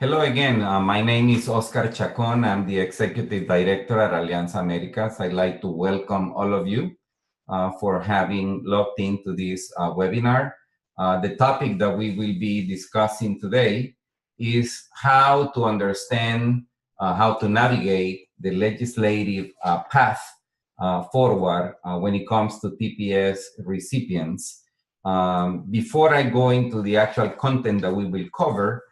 Hello again. My name is Oscar Chacon. I'm the Executive Director at Alianza Americas. I'd like to welcome all of you for having logged into this webinar. The topic that we will be discussing today is how to understand, how to navigate the legislative path forward when it comes to TPS recipients. Before I go into the actual content that we will cover,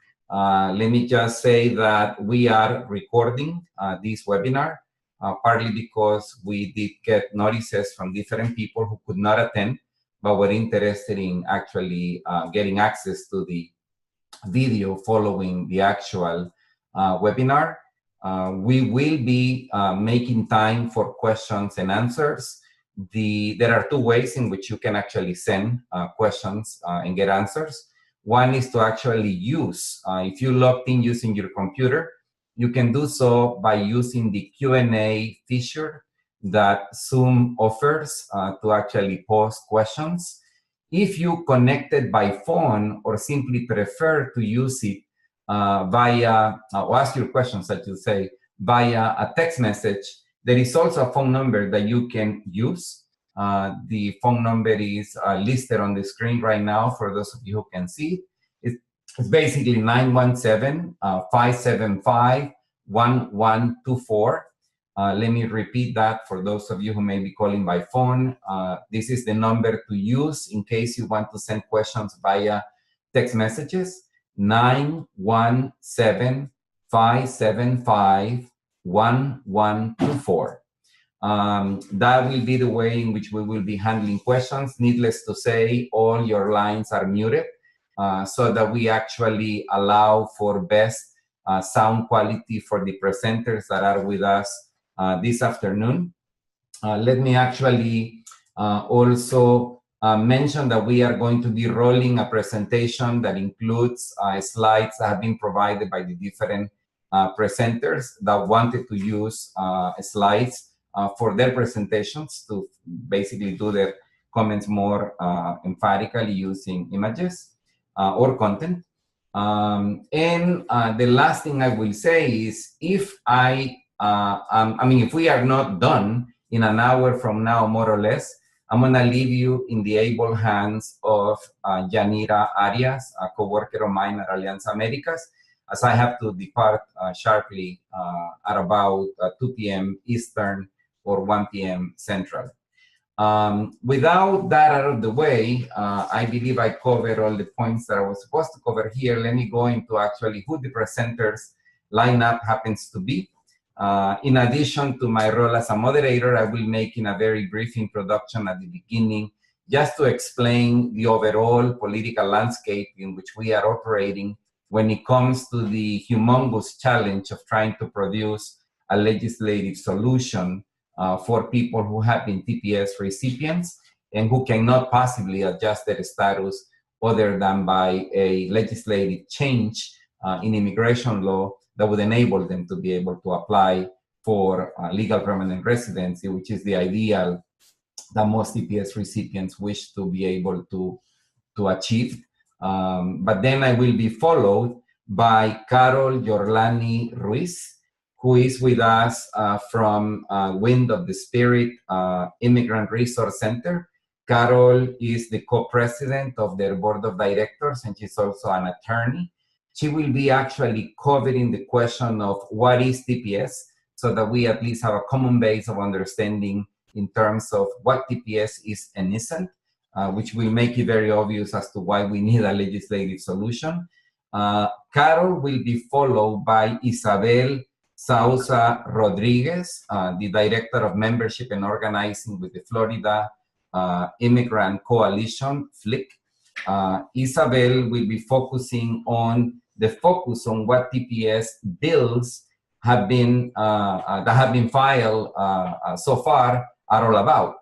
let me just say that we are recording this webinar, partly because we did get notices from different people who could not attend, but were interested in actually getting access to the video following the actual webinar. We will be making time for questions and answers. There are two ways in which you can actually send questions and get answers. One is to actually use, if you logged in using your computer, you can do so by using the Q&A feature that Zoom offers to actually post questions. If you connected by phone or simply prefer to use it via, or ask your questions, I should say, via a text message, there is also a phone number that you can use. The phone number is listed on the screen right now for those of you who can see. It's basically 917-575-1124. Let me repeat that for those of you who may be calling by phone. This is the number to use in case you want to send questions via text messages. 917-575-1124. That will be the way in which we will be handling questions. Needless to say, all your lines are muted so that we actually allow for best sound quality for the presenters that are with us this afternoon. Let me actually also mention that we are going to be rolling a presentation that includes slides that have been provided by the different presenters that wanted to use slides for their presentations to basically do their comments more emphatically using images or content. The last thing I will say is if if we are not done in an hour from now, more or less, I'm gonna leave you in the able hands of Yanira Arias, a coworker of mine at Alianza Americas, as I have to depart sharply at about 2 p.m. Eastern or 1 p.m. Central. Without that out of the way, I believe I covered all the points that I was supposed to cover here. Let me go into actually who the presenters lineup happens to be. In addition to my role as a moderator, I will make a very brief introduction at the beginning just to explain the overall political landscape in which we are operating when it comes to the humongous challenge of trying to produce a legislative solution for people who have been TPS recipients and who cannot possibly adjust their status other than by a legislative change in immigration law that would enable them to be able to apply for legal permanent residency, which is the ideal that most TPS recipients wish to be able to achieve. But then I will be followed by Carol Yorlani Ruiz, who is with us from Wind of the Spirit Immigrant Resource Center. Carol is the co-president of their board of directors, and she's also an attorney. She will be actually covering the question of what is TPS, so that we at least have a common base of understanding in terms of what TPS is and isn't, which will make it very obvious as to why we need a legislative solution. Carol will be followed by Isabel Sousa-Rodriguez, the Director of Membership and Organizing with the Florida Immigrant Coalition, FLIC. Isabel will be focusing on the focus on what TPS bills have been that have been filed so far are all about.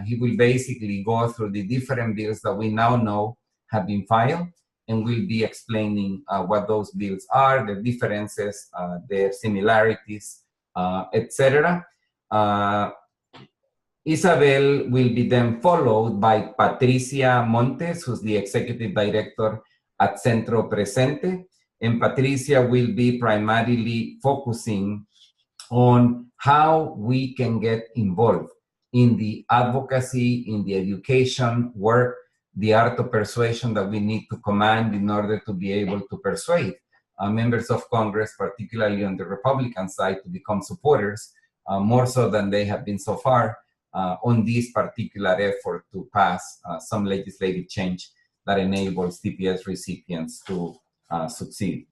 He will basically go through the different bills that we now know have been filed, and we'll be explaining what those bills are, their differences, their similarities, etc. Isabel will be then followed by Patricia Montes, who's the Executive Director at Centro Presente. and Patricia will be primarily focusing on how we can get involved in the advocacy, in the education work, the art of persuasion that we need to command in order to be able to persuade members of Congress, particularly on the Republican side, to become supporters, more so than they have been so far, on this particular effort to pass some legislative change that enables TPS recipients to succeed.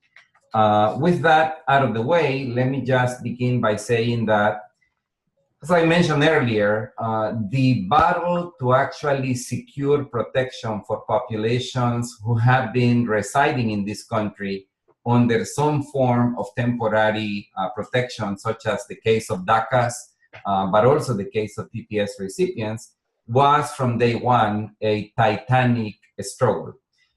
With that out of the way, let me just begin by saying that, as I mentioned earlier, the battle to actually secure protection for populations who have been residing in this country under some form of temporary protection, such as the case of DACAs, but also the case of TPS recipients, was from day one a titanic struggle.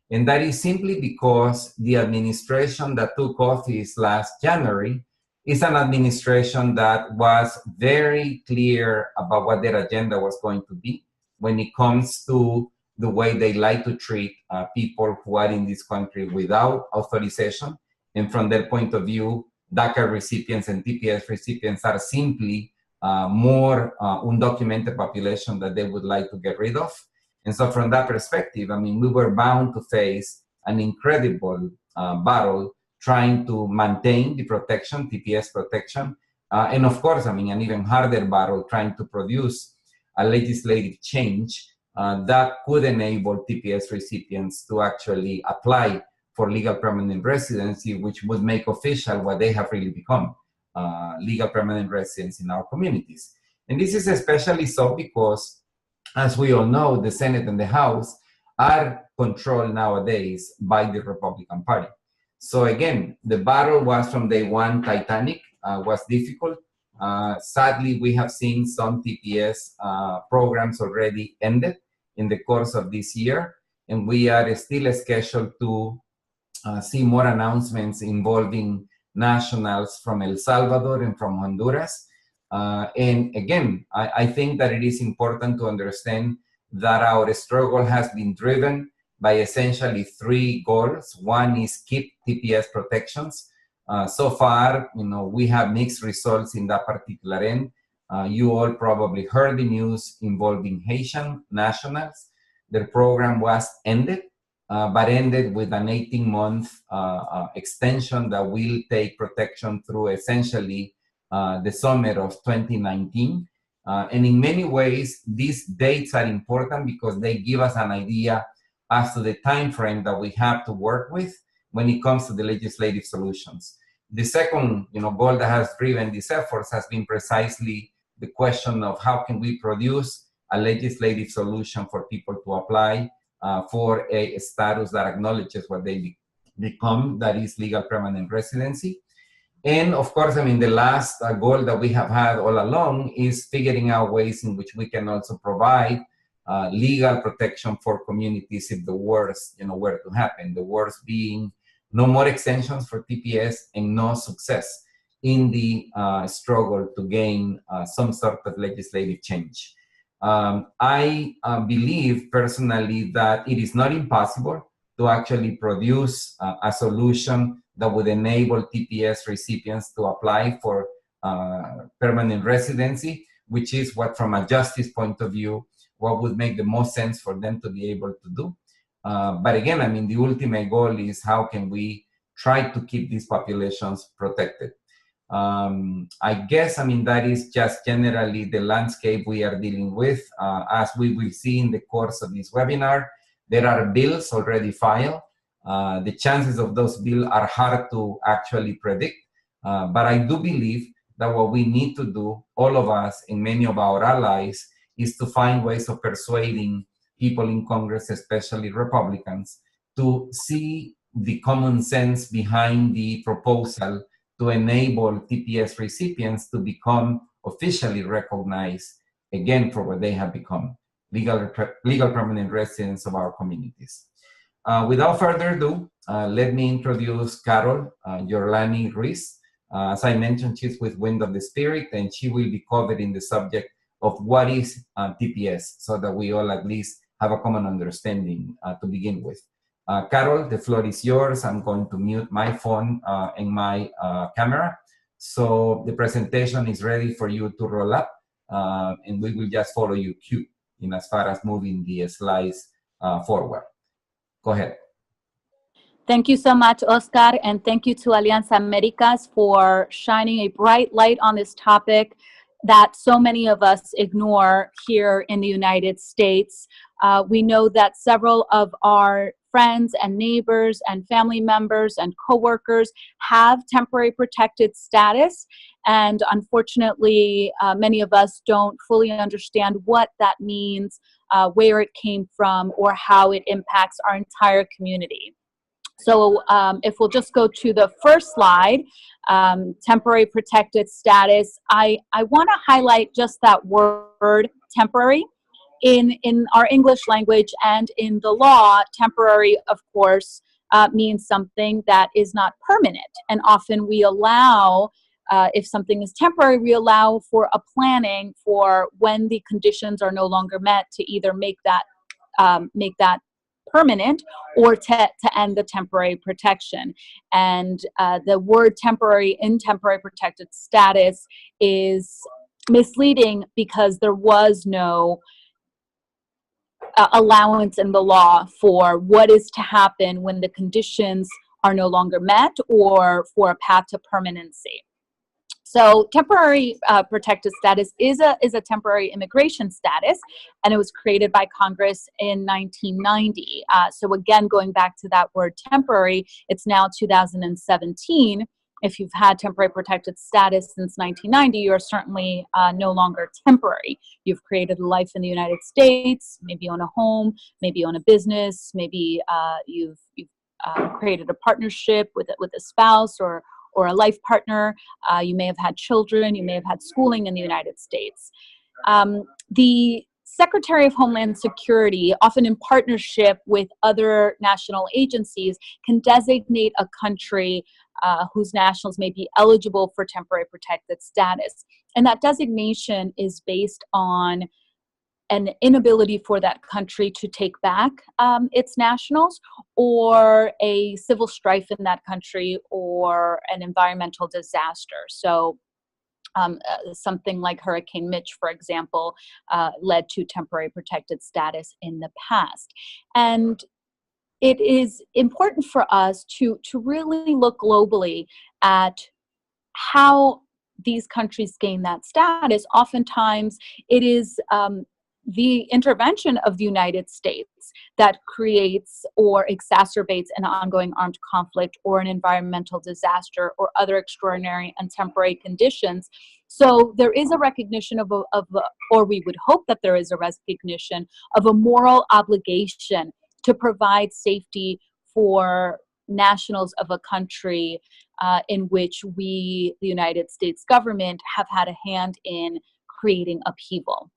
And that is simply because the administration that took office last January is an administration that was very clear about what their agenda was going to be when it comes to the way they like to treat people who are in this country without authorization. And from their point of view, DACA recipients and TPS recipients are simply more undocumented population that they would like to get rid of. And so from that perspective, I mean, we were bound to face an incredible battle trying to maintain the protection, TPS protection, and of course, I mean, an even harder battle trying to produce a legislative change that could enable TPS recipients to actually apply for legal permanent residency, which would make official what they have really become, legal permanent residents in our communities. And this is especially so because, as we all know, the Senate and the House are controlled nowadays by the Republican Party. So again, the battle was from day one titanic, was difficult. Sadly, we have seen some TPS programs already ended in the course of this year, and we are still scheduled to see more announcements involving nationals from El Salvador and from Honduras. And again, I think that it is important to understand that our struggle has been driven by essentially three goals. One is keep TPS protections. So far, you know, we have mixed results in that particular end. You all probably heard the news involving Haitian nationals. Their program was ended, but ended with an 18-month extension that will take protection through essentially the summer of 2019. And in many ways, these dates are important because they give us an idea as to the time frame that we have to work with when it comes to the legislative solutions. The second, goal that has driven these efforts has been precisely the question of how can we produce a legislative solution for people to apply for a status that acknowledges what they become, that is legal permanent residency. And of course, I mean, the last goal that we have had all along is figuring out ways in which we can also provide legal protection for communities if the worst, were to happen. The worst being no more extensions for TPS and no success in the struggle to gain some sort of legislative change. I believe personally that it is not impossible to actually produce a solution that would enable TPS recipients to apply for permanent residency, which is what, from a justice point of view, what would make the most sense for them to be able to do. But again, I mean, the ultimate goal is how can we try to keep these populations protected. I guess, I mean, that is just generally the landscape we are dealing with. As we will see in the course of this webinar, there are bills already filed. The chances of those bills are hard to actually predict, but I do believe that what we need to do, all of us and many of our allies, is to find ways of persuading people in Congress, especially Republicans, to see the common sense behind the proposal to enable TPS recipients to become officially recognized, again, for what they have become, legal permanent residents of our communities. Without further ado, let me introduce Carol Yorlani Ruiz. As I mentioned, she's with Wind of the Spirit, and she will be covering the subject of what is TPS, so that we all at least have a common understanding to begin with. Carol, the floor is yours. I'm going to mute my phone and my camera. So the presentation is ready for you to roll up, and we will just follow your cue in as far as moving the slides forward. Go ahead. Thank you so much, Oscar, and thank you to Alianza Americas for shining a bright light on this topic that so many of us ignore here in the United States. We know that several of our friends and neighbors and family members and coworkers have temporary protected status, and unfortunately, many of us don't fully understand what that means, where it came from, or how it impacts our entire community. So if we'll just go to the first slide, temporary protected status, I want to highlight just that word temporary. In our English language and in the law, temporary, of course, means something that is not permanent. And often we allow, if something is temporary, we allow for a planning for when the conditions are no longer met to either make that permanent or to end the temporary protection. And the word temporary in temporary protected status is misleading because there was no allowance in the law for what is to happen when the conditions are no longer met or for a path to permanency. So temporary protected status is a temporary immigration status, and it was created by Congress in 1990. So again, going back to that word temporary, it's now 2017. If you've had temporary protected status since 1990, you're certainly no longer temporary. You've created a life in the United States, maybe you own a home, maybe you own a business, maybe you've created a partnership with a spouse or a life partner. You may have had children, you may have had schooling in the United States. The Secretary of Homeland Security, often in partnership with other national agencies, can designate a country whose nationals may be eligible for temporary protected status. And that designation is based on an inability for that country to take back its nationals, or a civil strife in that country, or an environmental disaster. So something like Hurricane Mitch, for example, led to temporary protected status in the past. And it is important for us to really look globally at how these countries gain that status. Oftentimes, it is the intervention of the United States that creates or exacerbates an ongoing armed conflict or an environmental disaster or other extraordinary and temporary conditions. So there is a recognition or we would hope that there is a recognition of a moral obligation to provide safety for nationals of a country in which we, the United States government, have had a hand in creating upheaval.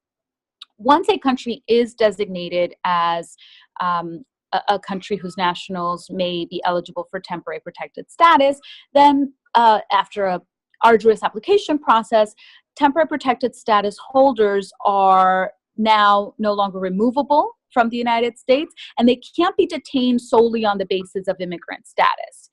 Once a country is designated as a country whose nationals may be eligible for temporary protected status, then after an arduous application process, temporary protected status holders are now no longer removable from the United States, and they can't be detained solely on the basis of immigrant status.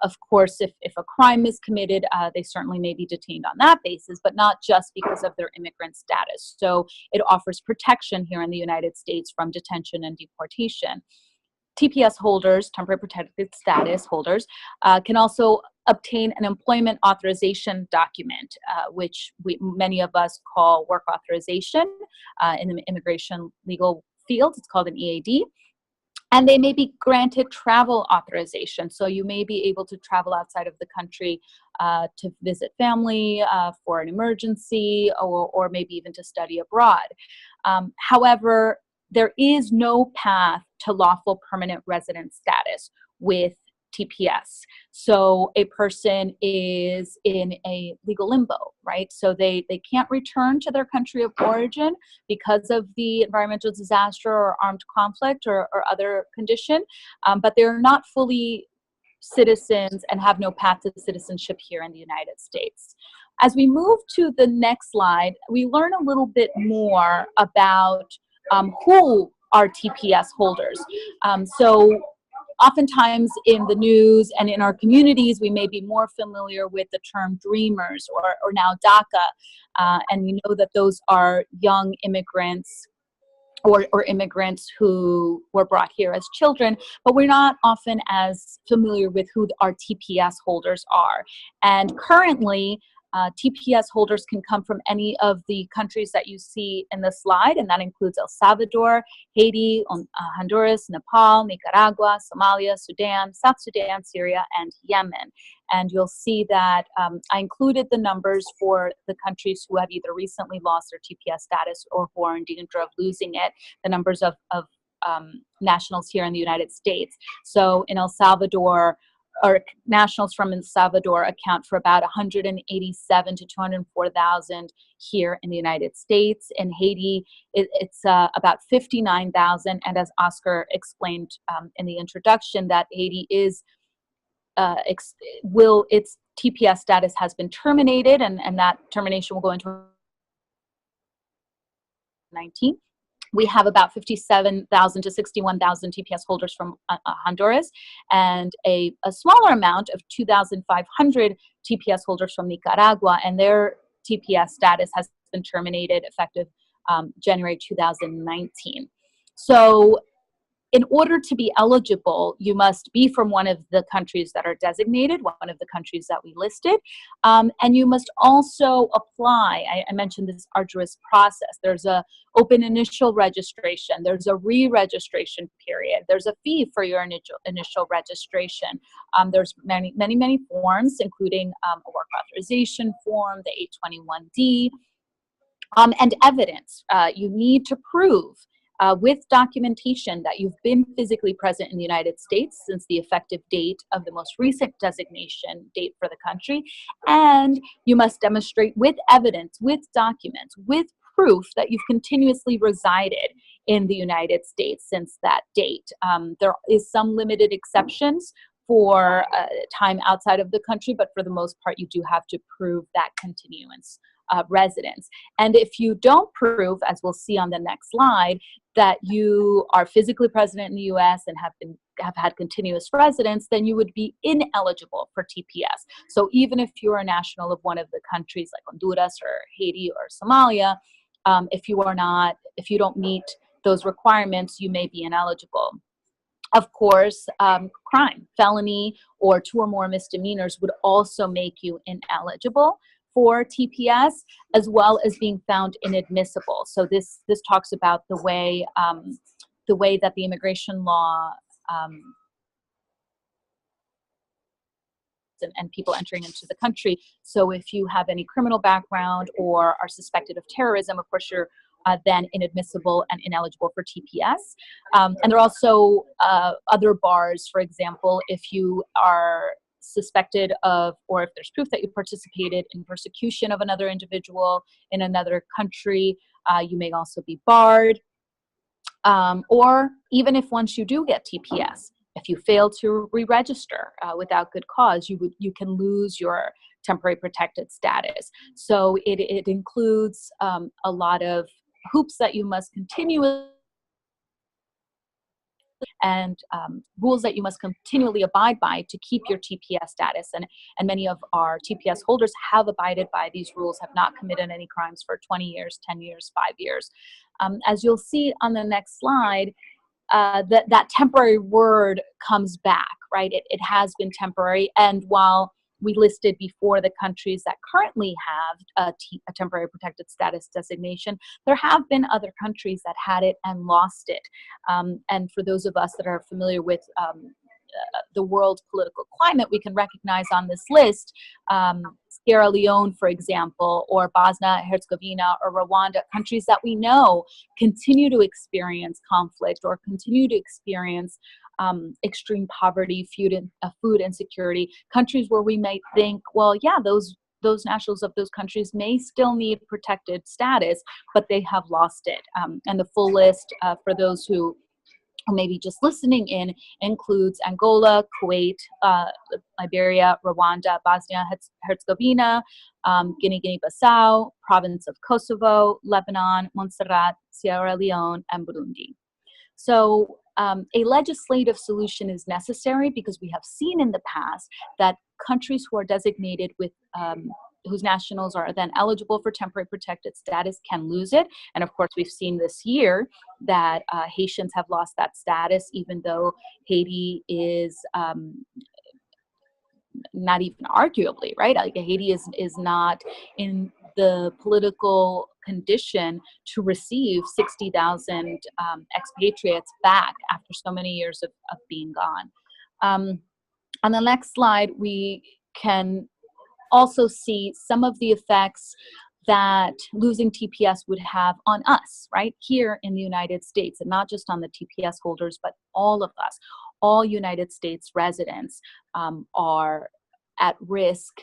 Of course, if a crime is committed, they certainly may be detained on that basis, but not just because of their immigrant status. So it offers protection here in the United States from detention and deportation. TPS holders, temporary protected status holders, can also obtain an employment authorization document, which many of us call work authorization in the immigration legal field. It's called an EAD. And they may be granted travel authorization. So you may be able to travel outside of the country to visit family for an emergency, or maybe even to study abroad. However, there is no path to lawful permanent resident status with TPS. So a person is in a legal limbo, right? So they can't return to their country of origin because of the environmental disaster or armed conflict or other condition, but they're not fully citizens and have no path to citizenship here in the United States. As we move to the next slide, we learn a little bit more about who are TPS holders. So oftentimes in the news and in our communities, we may be more familiar with the term dreamers or now DACA. And we know that those are young immigrants or immigrants who were brought here as children, but we're not often as familiar with who our TPS holders are. And currently, TPS holders can come from any of the countries that you see in the slide, and that includes El Salvador, Haiti, Honduras, Nepal, Nicaragua, Somalia, Sudan, South Sudan, Syria, and Yemen. And you'll see that I included the numbers for the countries who have either recently lost their TPS status or who are in danger of losing it, the numbers of nationals here in the United States. So in El Salvador, or nationals from El Salvador account for about 187 to 204,000 here in the United States. In Haiti, it's about 59,000. And as Oscar explained in the introduction, that Haiti is its TPS status has been terminated, and that termination will go into 19. We have about 57,000 to 61,000 TPS holders from Honduras, and a smaller amount of 2,500 TPS holders from Nicaragua, and their TPS status has been terminated effective January 2019. So in order to be eligible, you must be from one of the countries that are designated, one of the countries that we listed, and you must also apply. I mentioned this arduous process. There's a open initial registration. There's a re-registration period. There's a fee for your initial registration. There's many forms, including a work authorization form, the 821D, and evidence. You need to prove with documentation that you've been physically present in the United States since the effective date of the most recent designation date for the country. And you must demonstrate with evidence, with documents, with proof that you've continuously resided in the United States since that date. There is some limited exceptions for time outside of the country, but for the most part, you do have to prove that continuance residence. And if you don't prove, as we'll see on the next slide, that you are physically present in the U.S. and have had continuous residence, then you would be ineligible for TPS. So even if you're a national of one of the countries like Honduras or Haiti or Somalia, if you don't meet those requirements, you may be ineligible. Of course, crime, felony, or 2 or more misdemeanors would also make you ineligible for TPS, as well as being found inadmissible. So this talks about the way that the immigration law and people entering into the country. So if you have any criminal background or are suspected of terrorism, of course you're then inadmissible and ineligible for TPS. And there are also other bars. For example, if you are suspected of, or if there's proof that you participated in persecution of another individual in another country, you may also be barred. Or even if once you do get TPS, if you fail to re-register without good cause, you can lose your temporary protected status. So it includes a lot of hoops that you must continually and rules that you must continually abide by to keep your TPS status. And many of our TPS holders have abided by these rules, have not committed any crimes for 20 years, 10 years, 5 years. As you'll see on the next slide, that temporary word comes back, right? It has been temporary. And while we listed before the countries that currently have a temporary protected status designation, there have been other countries that had it and lost it. And for those of us that are familiar with the world political climate, we can recognize on this list Sierra Leone, for example, or Bosnia, Herzegovina, or Rwanda, countries that we know continue to experience conflict or continue to experience extreme poverty, food insecurity, countries where we might think, well, yeah, those nationals of those countries may still need protected status, but they have lost it. And the full list for those who may be just listening in includes Angola, Kuwait, Liberia, Rwanda, Bosnia, Herzegovina, Guinea-Bissau, province of Kosovo, Lebanon, Montserrat, Sierra Leone, and Burundi. So A legislative solution is necessary because we have seen in the past that countries who are designated with whose nationals are then eligible for temporary protected status can lose it. And of course, we've seen this year that Haitians have lost that status, even though Haiti is not even arguably, right? Like Haiti is not in the political condition to receive 60,000 expatriates back after so many years of being gone. On the next slide, we can also see some of the effects that losing TPS would have on us, right, here in the United States, and not just on the TPS holders, but all of us. All United States residents are at risk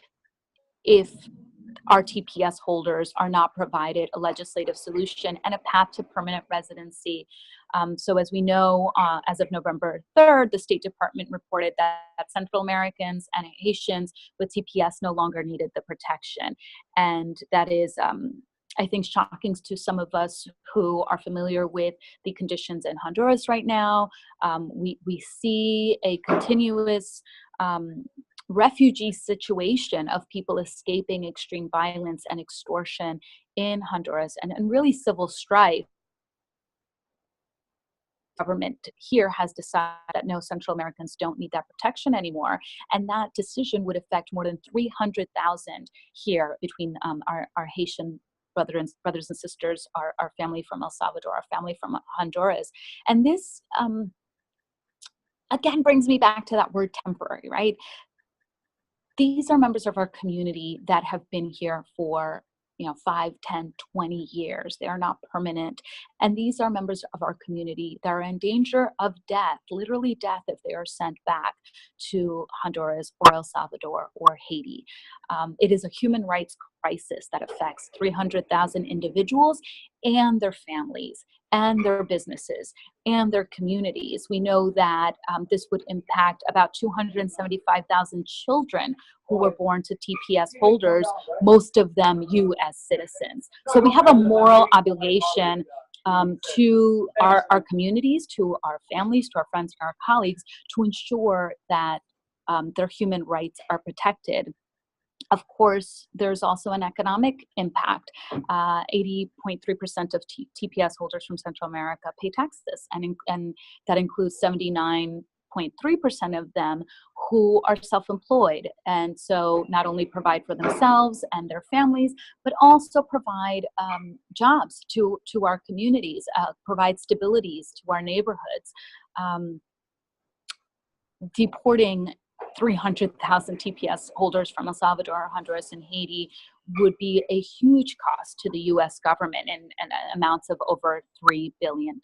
if our TPS holders are not provided a legislative solution and a path to permanent residency. So as we know, as of November 3rd, the State Department reported that Central Americans and Haitians with TPS no longer needed the protection. And that is, I think, shocking to some of us who are familiar with the conditions in Honduras right now. We see a continuous refugee situation of people escaping extreme violence and extortion in Honduras, and really civil strife. Government here has decided that no, Central Americans don't need that protection anymore, and that decision would affect more than 300,000 here between our Haitian brothers and sisters, our family from El Salvador, our family from Honduras. And this again brings me back to that word temporary, right? These are members of our community that have been here for 5, 10, 20 years. They are not permanent. And these are members of our community that are in danger of death, literally death, if they are sent back to Honduras or El Salvador or Haiti. It is a human rights crisis that affects 300,000 individuals and their families and their businesses and their communities. We know that this would impact about 275,000 children who were born to TPS holders, most of them U.S. citizens. So we have a moral obligation to our communities, to our families, to our friends, and our colleagues, to ensure that their human rights are protected. Of course, there's also an economic impact. 80.3% of TPS holders from Central America pay taxes, and that includes 79.3% of them who are self-employed, and so not only provide for themselves and their families, but also provide jobs to our communities, provide stabilities to our neighborhoods. Deporting 300,000 TPS holders from El Salvador, Honduras, and Haiti would be a huge cost to the U.S. government, and amounts of over $3 billion.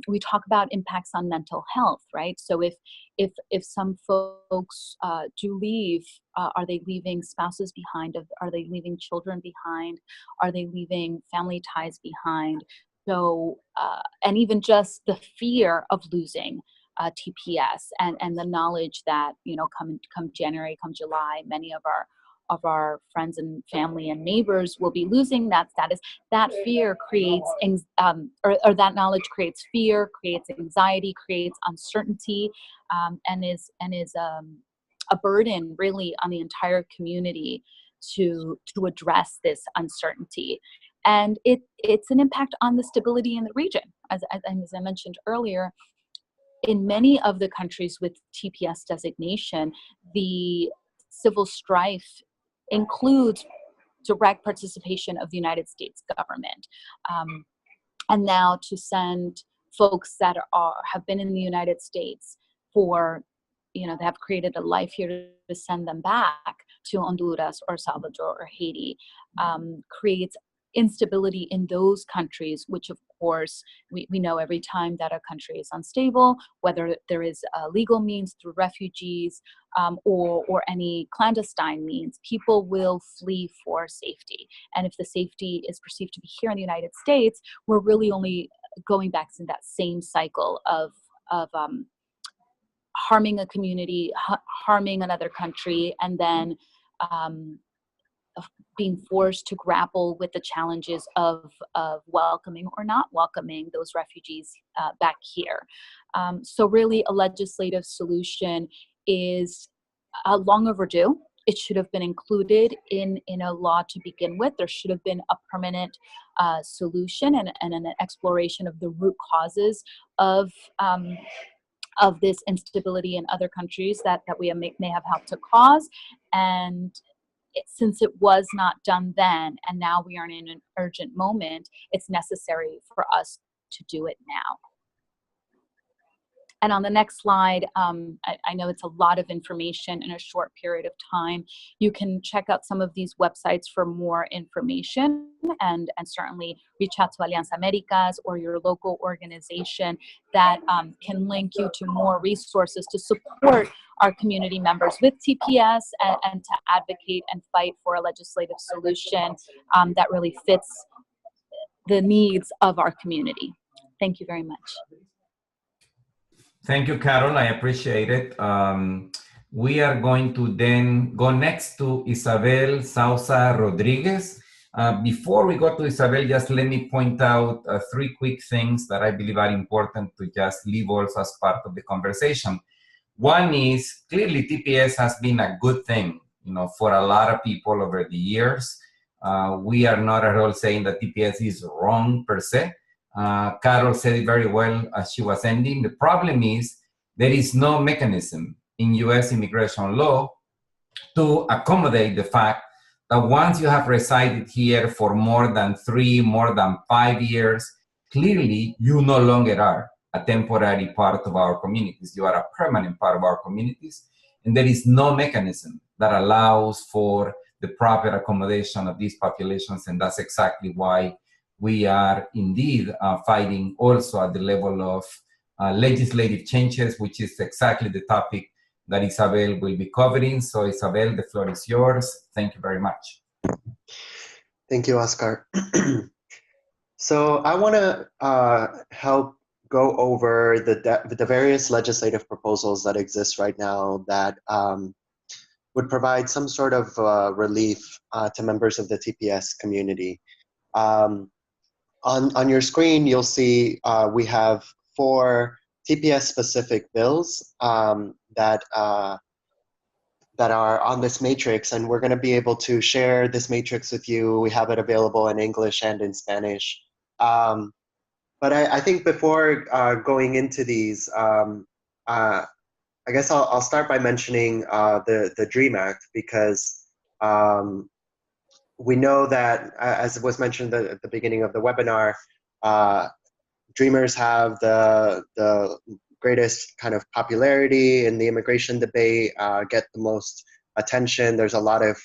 We talk about impacts on mental health, right? So if some folks do leave, are they leaving spouses behind? Are they leaving children behind? Are they leaving family ties behind? So, and even just the fear of losing TPS, and the knowledge that come January, come July, many of our friends and family and neighbors will be losing that status. That fear creates or that knowledge creates fear, creates anxiety, creates uncertainty, and is a burden really on the entire community to address this uncertainty. And it's an impact on the stability in the region, as I mentioned earlier. In many of the countries with TPS designation, the civil strife includes direct participation of the United States government. And now to send folks that have been in the United States for, they have created a life here, to send them back to Honduras or Salvador or Haiti creates instability in those countries, which of course we know every time that a country is unstable, whether there is legal means through refugees or any clandestine means, people will flee for safety. And if the safety is perceived to be here in the United States, we're really only going back to that same cycle of harming a community, harming another country, and then being forced to grapple with the challenges of welcoming or not welcoming those refugees back here. So really a legislative solution is long overdue. It should have been included in a law to begin with. There should have been a permanent solution and an exploration of the root causes of this instability in other countries that we may have helped to cause. And since it was not done then, and now we are in an urgent moment, it's necessary for us to do it now. And on the next slide, I know it's a lot of information in a short period of time. You can check out some of these websites for more information, and certainly reach out to Alianza Americas or your local organization that can link you to more resources to support our community members with TPS and to advocate and fight for a legislative solution that really fits the needs of our community. Thank you very much. Thank you, Carol. I appreciate it. We are going to then go next to Isabel Sousa-Rodriguez. Before we go to Isabel, just let me point out 3 quick things that I believe are important to just leave also as part of the conversation. One is clearly TPS has been a good thing, for a lot of people over the years. We are not at all saying that TPS is wrong per se. Carol said it very well as she was ending. The problem is there is no mechanism in U.S. immigration law to accommodate the fact that once you have resided here for more than 3, more than 5 years, clearly you no longer are a temporary part of our communities. You are a permanent part of our communities, and there is no mechanism that allows for the proper accommodation of these populations, and that's exactly why we are indeed fighting also at the level of legislative changes, which is exactly the topic that Isabel will be covering. So Isabel, the floor is yours. Thank you very much. Thank you, Oscar. So I want to help go over the various legislative proposals that exist right now that would provide some sort of relief to members of the TPS community. On your screen, you'll see we have 4 TPS-specific bills that are on this matrix, and we're going to be able to share this matrix with you. We have it available in English and in Spanish. But I think before going into these, I guess I'll start by mentioning the DREAM Act, because we know that, as was mentioned at the beginning of the webinar, Dreamers have the greatest kind of popularity in the immigration debate, get the most attention. There's a lot of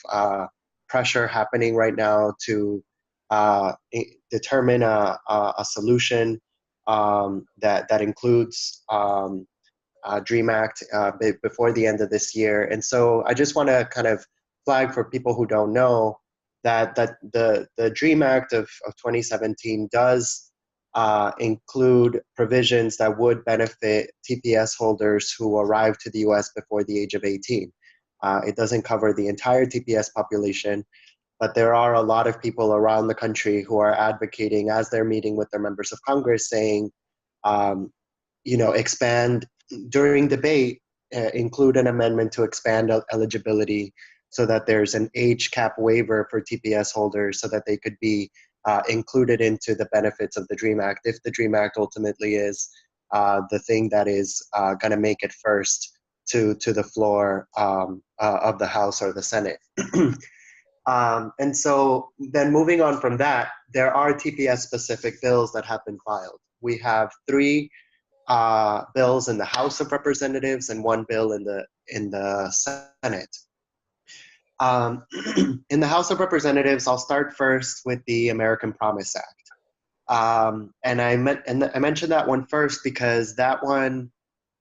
pressure happening right now to determine a solution that includes DREAM Act before the end of this year. And so I just want to kind of flag for people who don't know that the DREAM Act of 2017 does include provisions that would benefit TPS holders who arrive to the US before the age of 18. It doesn't cover the entire TPS population, but there are a lot of people around the country who are advocating, as they're meeting with their members of Congress, saying, expand during debate, include an amendment to expand eligibility so that there's an age cap waiver for TPS holders so that they could be included into the benefits of the DREAM Act, if the DREAM Act ultimately is the thing that is going to make it first to the floor of the House or the Senate. And so then moving on from that, there are TPS-specific bills that have been filed. We have 3 bills in the House of Representatives and 1 bill in the Senate. In the House of Representatives, I'll start first with the American Promise Act. And I mentioned that one first because that one,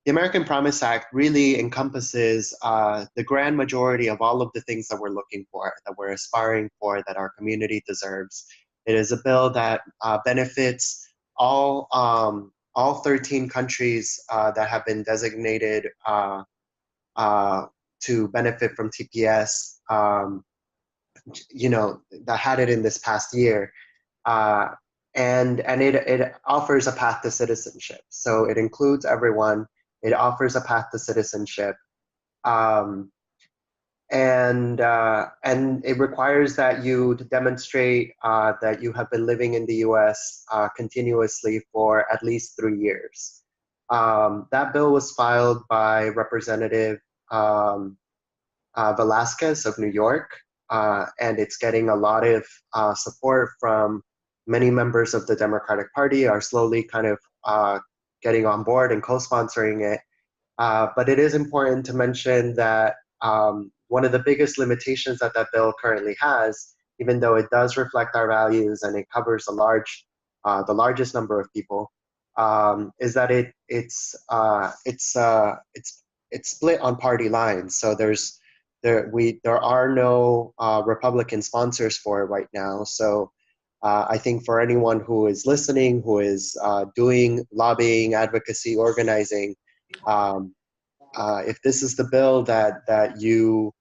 the American Promise Act, really encompasses the grand majority of all of the things that we're looking for, that we're aspiring for, that our community deserves. It is a bill that benefits all 13 countries that have been designated to benefit from TPS that had it in this past year. And it offers a path to citizenship. So it includes everyone. It offers a path to citizenship. And it requires that you demonstrate that you have been living in the U.S. Continuously for at least 3 years. That bill was filed by Representative Velasquez of New York, and it's getting a lot of support from many members of the Democratic Party. Are slowly kind of getting on board and co-sponsoring it. But it is important to mention that one of the biggest limitations that that bill currently has, even though it does reflect our values and it covers the largest number of people, is that it's split on party lines. So there are no Republican sponsors for it right now. So I think for anyone who is listening, who is doing lobbying, advocacy, organizing, if this is the bill that you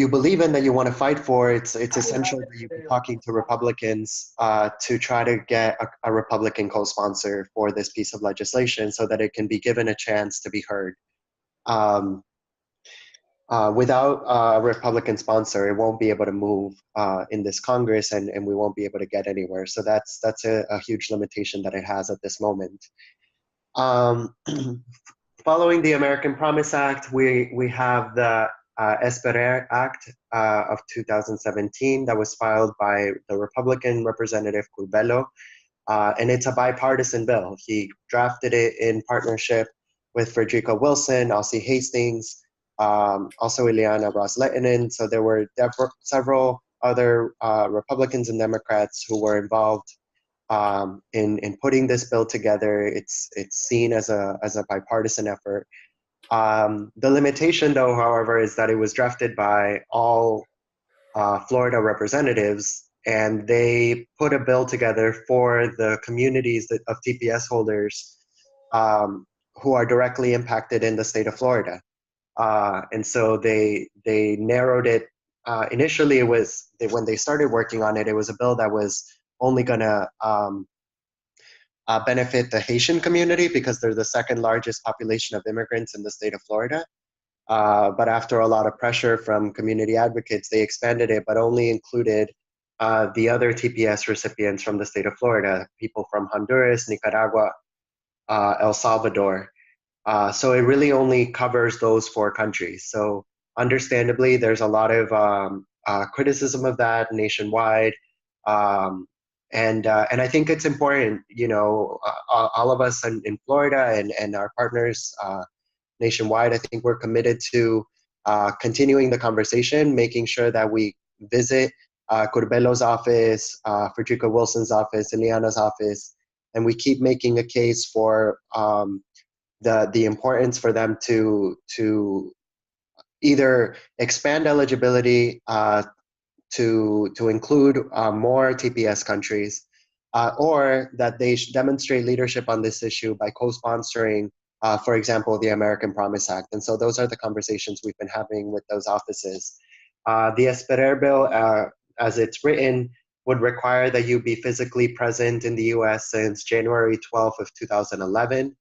believe in, that you want to fight for, it's essential that you be talking to Republicans to try to get a Republican co-sponsor for this piece of legislation so that it can be given a chance to be heard. Without a Republican sponsor, it won't be able to move in this Congress, and we won't be able to get anywhere. So that's a huge limitation that it has at this moment. Following the American Promise Act, we have the Esperer Act of 2017 that was filed by the Republican Representative Curbelo, and it's a bipartisan bill. He drafted it in partnership with Frederica Wilson, Elsie Hastings, also Ileana Ros-Lehtinen. So there were several other Republicans and Democrats who were involved in putting this bill together. It's seen as a bipartisan effort. The limitation, though, however, is that it was drafted by all Florida representatives, and they put a bill together for the communities of TPS holders who are directly impacted in the state of Florida. And so they narrowed it. Initially, when they started working on it, it was a bill that was only going to benefit the Haitian community because they're the second largest population of immigrants in the state of Florida. But after a lot of pressure from community advocates, they expanded it, but only included the other TPS recipients from the state of Florida, people from Honduras, Nicaragua, El Salvador. So it really only covers those 4 countries. So understandably, there's a lot of criticism of that nationwide. And I think it's important, all of us in Florida and our partners nationwide, I think we're committed to continuing the conversation, making sure that we visit Curbelo's office, Frederica Wilson's office, Ileana's office, and we keep making a case for the importance for them to either expand eligibility to include more TPS countries, or that they should demonstrate leadership on this issue by co-sponsoring, for example, the American Promise Act. And so those are the conversations we've been having with those offices. The Esperer bill, as it's written, would require that you be physically present in the US since January 12th of 2011.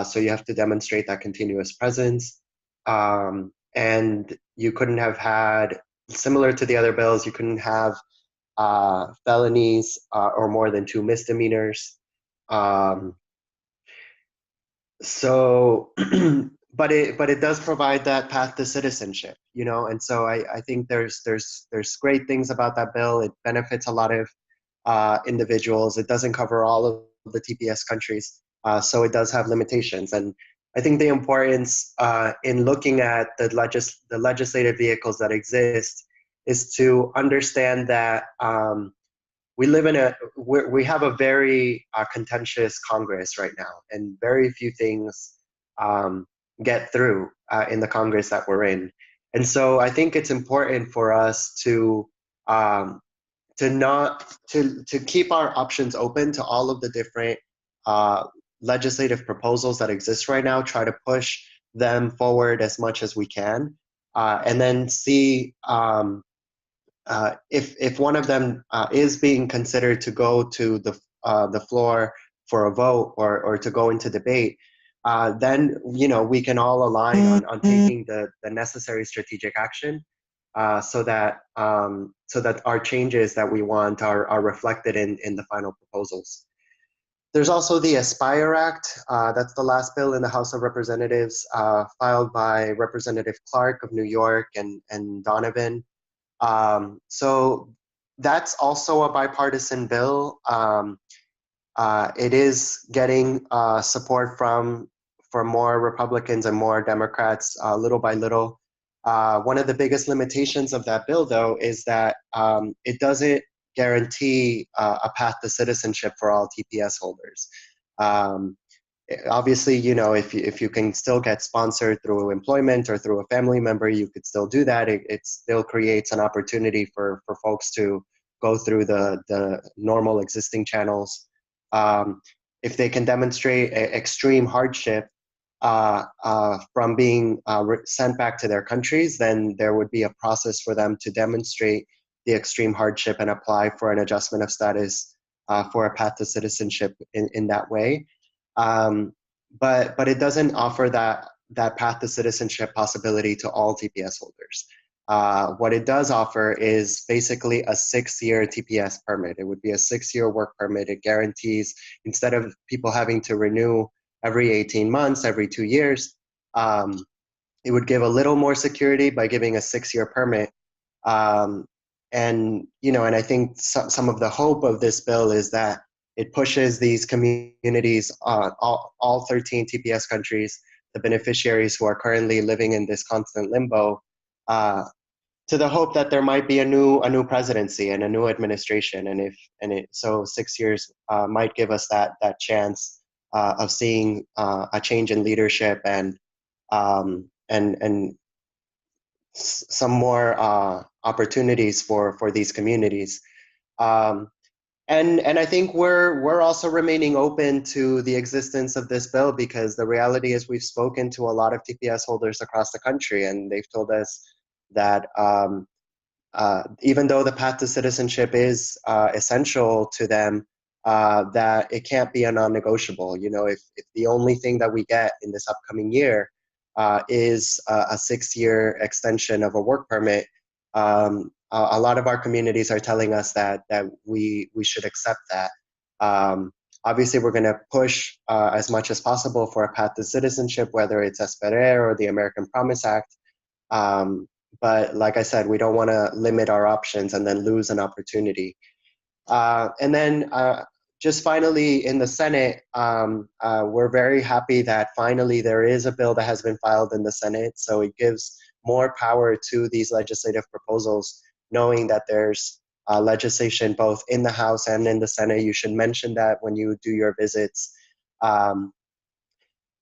So you have to demonstrate that continuous presence. And you couldn't have had, similar to the other bills, you couldn't have felonies or more than 2 misdemeanors. So, but it does provide that path to citizenship, and so I think there's great things about that bill. It benefits a lot of individuals. It doesn't cover all of the TPS countries, so it does have limitations. And I think the importance in looking at the legislative vehicles that exist is to understand that we have a very contentious Congress right now, and very few things get through in the Congress that we're in. And so I think it's important for us to keep our options open to all of the different legislative proposals that exist right now, try to push them forward as much as we can, and then see if one of them is being considered to go to the floor for a vote or to go into debate, then we can all align on taking the necessary strategic action so that our changes that we want are reflected in the final proposals. There's also the Aspire Act. That's the last bill in the House of Representatives, filed by Representative Clark of New York and Donovan. So that's also a bipartisan bill. It is getting support from more Republicans and more Democrats little by little. One of the biggest limitations of that bill, though, is that it doesn't guarantee a path to citizenship for all TPS holders. Obviously, if you can still get sponsored through employment or through a family member, you could still do that. It still creates an opportunity for folks to go through the normal existing channels. If they can demonstrate extreme hardship from being sent back to their countries, then there would be a process for them to demonstrate the extreme hardship and apply for an adjustment of status for a path to citizenship in that way. But it doesn't offer that path to citizenship possibility to all TPS holders. What it does offer is basically a 6-year TPS permit. It would be a 6-year work permit. It guarantees, instead of people having to renew every 18 months, every 2 years, it would give a little more security by giving a 6-year permit. And I think some of the hope of this bill is that it pushes these communities, all 13 TPS countries, the beneficiaries who are currently living in this constant limbo, to the hope that there might be a new presidency and a new administration, so 6 years might give us that chance of seeing a change in leadership and some more opportunities for these communities. And I think we're also remaining open to the existence of this bill, because the reality is we've spoken to a lot of TPS holders across the country, and they've told us that even though the path to citizenship is essential to them, that it can't be a non-negotiable. If the only thing that we get in this upcoming year is a 6-year extension of a work permit, a lot of our communities are telling us that we should accept that. Obviously, we're going to push as much as possible for a path to citizenship, whether it's Aspire or the American Promise Act. But like I said, we don't want to limit our options and then lose an opportunity. And then just finally, in the Senate, we're very happy that finally there is a bill that has been filed in the Senate. So it gives more power to these legislative proposals, knowing that there's legislation both in the House and in the Senate. You should mention that when you do your visits. And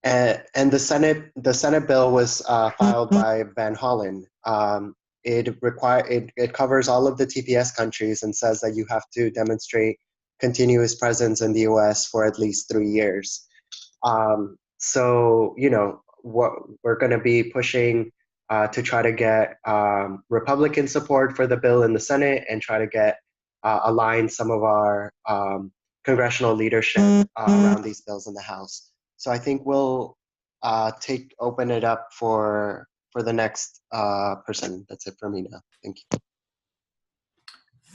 the Senate bill was filed by Van Hollen. It covers all of the TPS countries and says that you have to demonstrate continuous presence in the U.S. for at least 3 years. So what we're going to be pushing to try to get Republican support for the bill in the Senate and try to get align some of our congressional leadership around these bills in the House. So I think we'll open it up for the next person. That's it for me now. Thank you.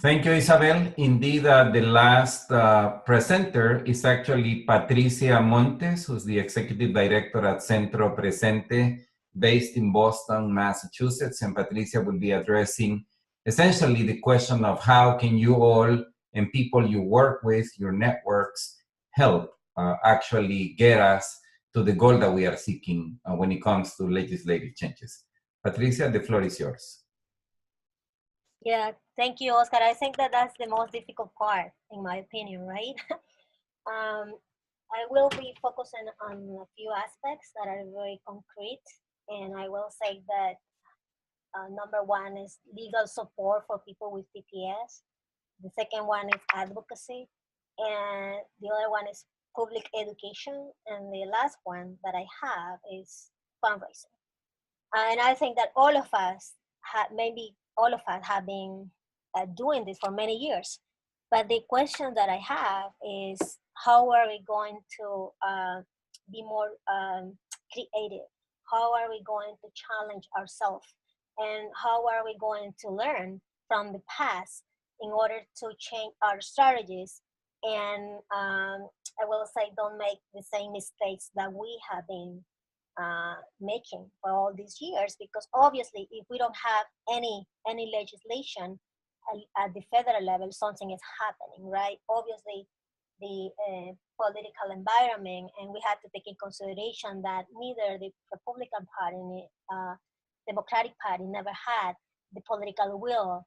Thank you, Isabel. Indeed, the last presenter is actually Patricia Montes, who's the Executive Director at Centro Presente, based in Boston, Massachusetts. And Patricia will be addressing essentially the question of how can you all and people you work with, your networks, help actually get us to the goal that we are seeking when it comes to legislative changes. Patricia, the floor is yours. Yeah, thank you, Oscar. I think that's the most difficult part, in my opinion, right? I will be focusing on a few aspects that are very concrete, and I will say that number one is legal support for people with TPS. The second one is advocacy, and the other one is public education, and the last one that I have is fundraising. And I think that all of us have been doing this for many years. But the question that I have is, how are we going to be more creative? How are we going to challenge ourselves? And how are we going to learn from the past in order to change our strategies? And I will say, don't make the same mistakes that we have been making for all these years, because obviously if we don't have any legislation at the federal level, something is happening, right? Obviously the political environment, and we have to take in consideration that neither the Republican Party nor Democratic Party never had the political will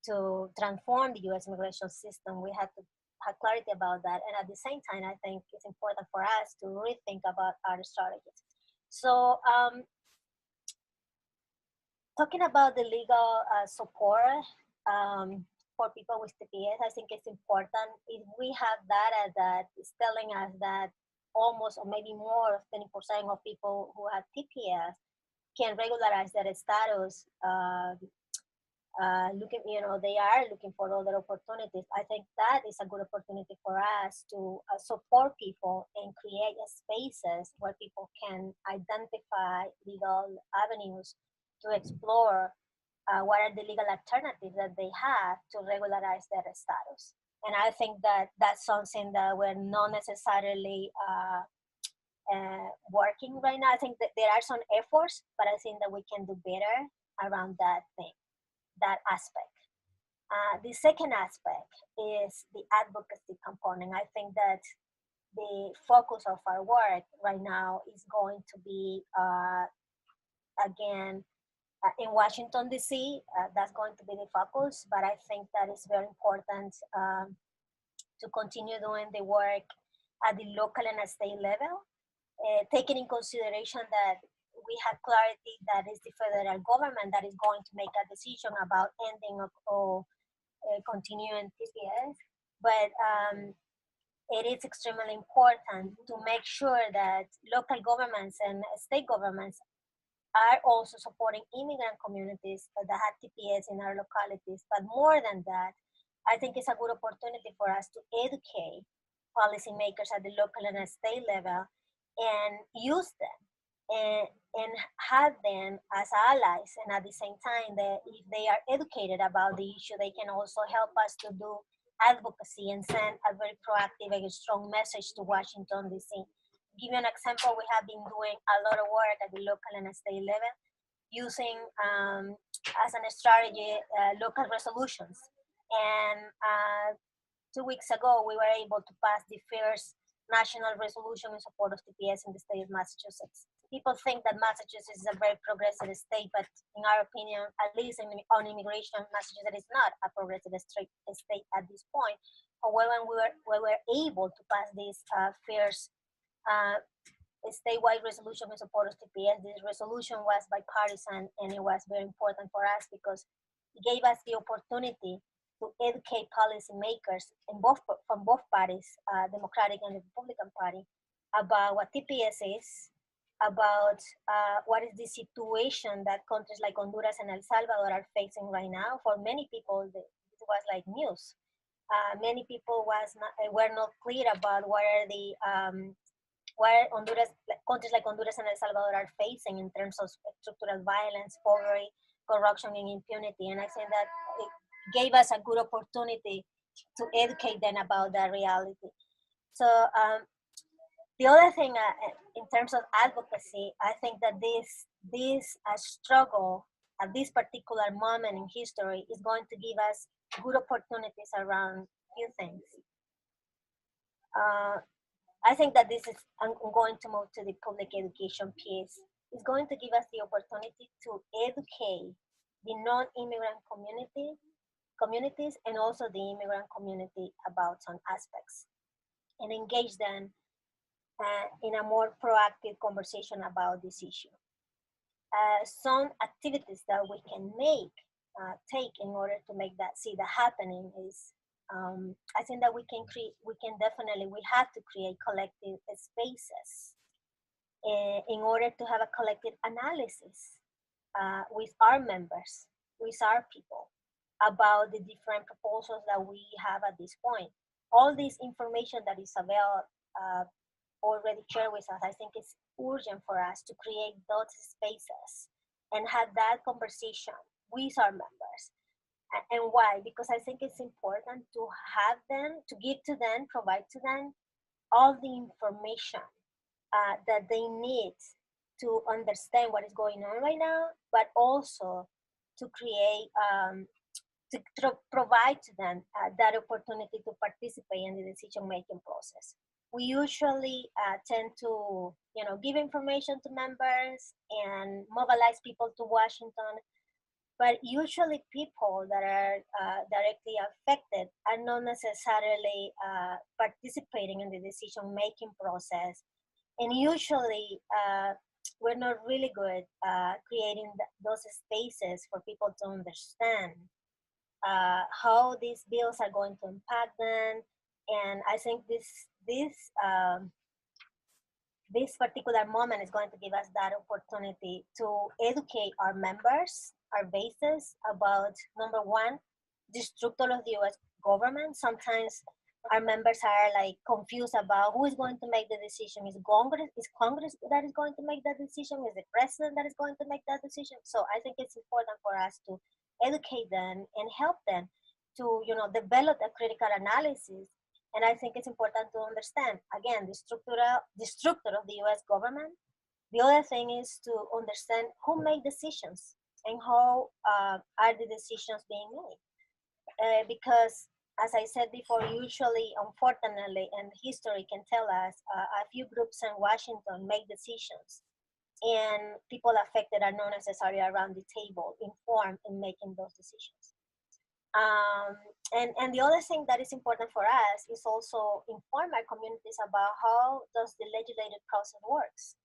to transform the U.S. immigration system. We have to have clarity about that, and at the same time, I think it's important for us to rethink about our strategies. So talking about the legal support for people with TPS, I think it's important. If we have data that is telling us that almost or maybe more of 20% of people who have TPS can regularize their status, they are looking for other opportunities. I think that is a good opportunity for us to support people and create spaces where people can identify legal avenues to explore what are the legal alternatives that they have to regularize their status. And I think that that's something that we're not necessarily working right now. I think that there are some efforts, but I think that we can do better around that thing, that aspect. The second aspect is the advocacy component. I think that the focus of our work right now is going to be, again, in Washington, D.C., that's going to be the focus, but I think that it's very important to continue doing the work at the local and state level, taking in consideration that we have clarity that is the federal government that is going to make a decision about ending or continuing TPS. But it is extremely important to make sure that local governments and state governments are also supporting immigrant communities that have TPS in our localities. But more than that, I think it's a good opportunity for us to educate policymakers at the local and state level and use them and have them as allies. And at the same time, that if they are educated about the issue, they can also help us to do advocacy and send a very proactive and strong message to Washington, D.C. Give you an example, we have been doing a lot of work at the local and state level using as a strategy local resolutions. And 2 weeks ago, we were able to pass the first national resolution in support of TPS in the state of Massachusetts. People think that Massachusetts is a very progressive state, but in our opinion, at least on immigration, Massachusetts is not a progressive state at this point. However, we were able to pass this first statewide resolution in support of TPS. This resolution was bipartisan, and it was very important for us because it gave us the opportunity to educate policymakers from both parties, Democratic and the Republican Party, about what TPS is, about what is the situation that countries like Honduras and El Salvador are facing right now. For many people, it was like news. Many people were not clear about what are the where countries like Honduras and El Salvador are facing in terms of structural violence, poverty, corruption, and impunity. And I think that it gave us a good opportunity to educate them about that reality. So the other thing in terms of advocacy, I think that this struggle at this particular moment in history is going to give us good opportunities around a few things. I think that I'm going to move to the public education piece. It's going to give us the opportunity to educate the non-immigrant communities and also the immigrant community about some aspects and engage them in a more proactive conversation about this issue. Some activities that we can take in order to make that happening is I think that we have to create collective spaces in order to have a collective analysis with our members, with our people, about the different proposals that we have at this point. All this information that Isabel already shared with us, I think it's urgent for us to create those spaces and have that conversation with our members. And why? Because I think it's important to have them, to give to them, provide to them all the information that they need to understand what is going on right now, but also to create, to provide to them that opportunity to participate in the decision-making process. We usually tend to, give information to members and mobilize people to Washington, but usually people that are directly affected are not necessarily participating in the decision-making process. And usually we're not really good creating those spaces for people to understand how these bills are going to impact them. And I think this particular moment is going to give us that opportunity to educate our members, our bases, about, number one, the structure of the U.S. government. Sometimes our members are like confused about who is going to make the decision. Is Congress that is going to make that decision? Is the president that is going to make that decision? So I think it's important for us to educate them and help them to, develop a critical analysis. And I think it's important to understand, again, the structure of the U.S. government. The other thing is to understand who make decisions and how are the decisions being made. Because, as I said before, usually, unfortunately, and history can tell us, a few groups in Washington make decisions, and people affected are not necessarily around the table, informed in making those decisions. And the other thing that is important for us is also inform our communities about how does the legislative process works.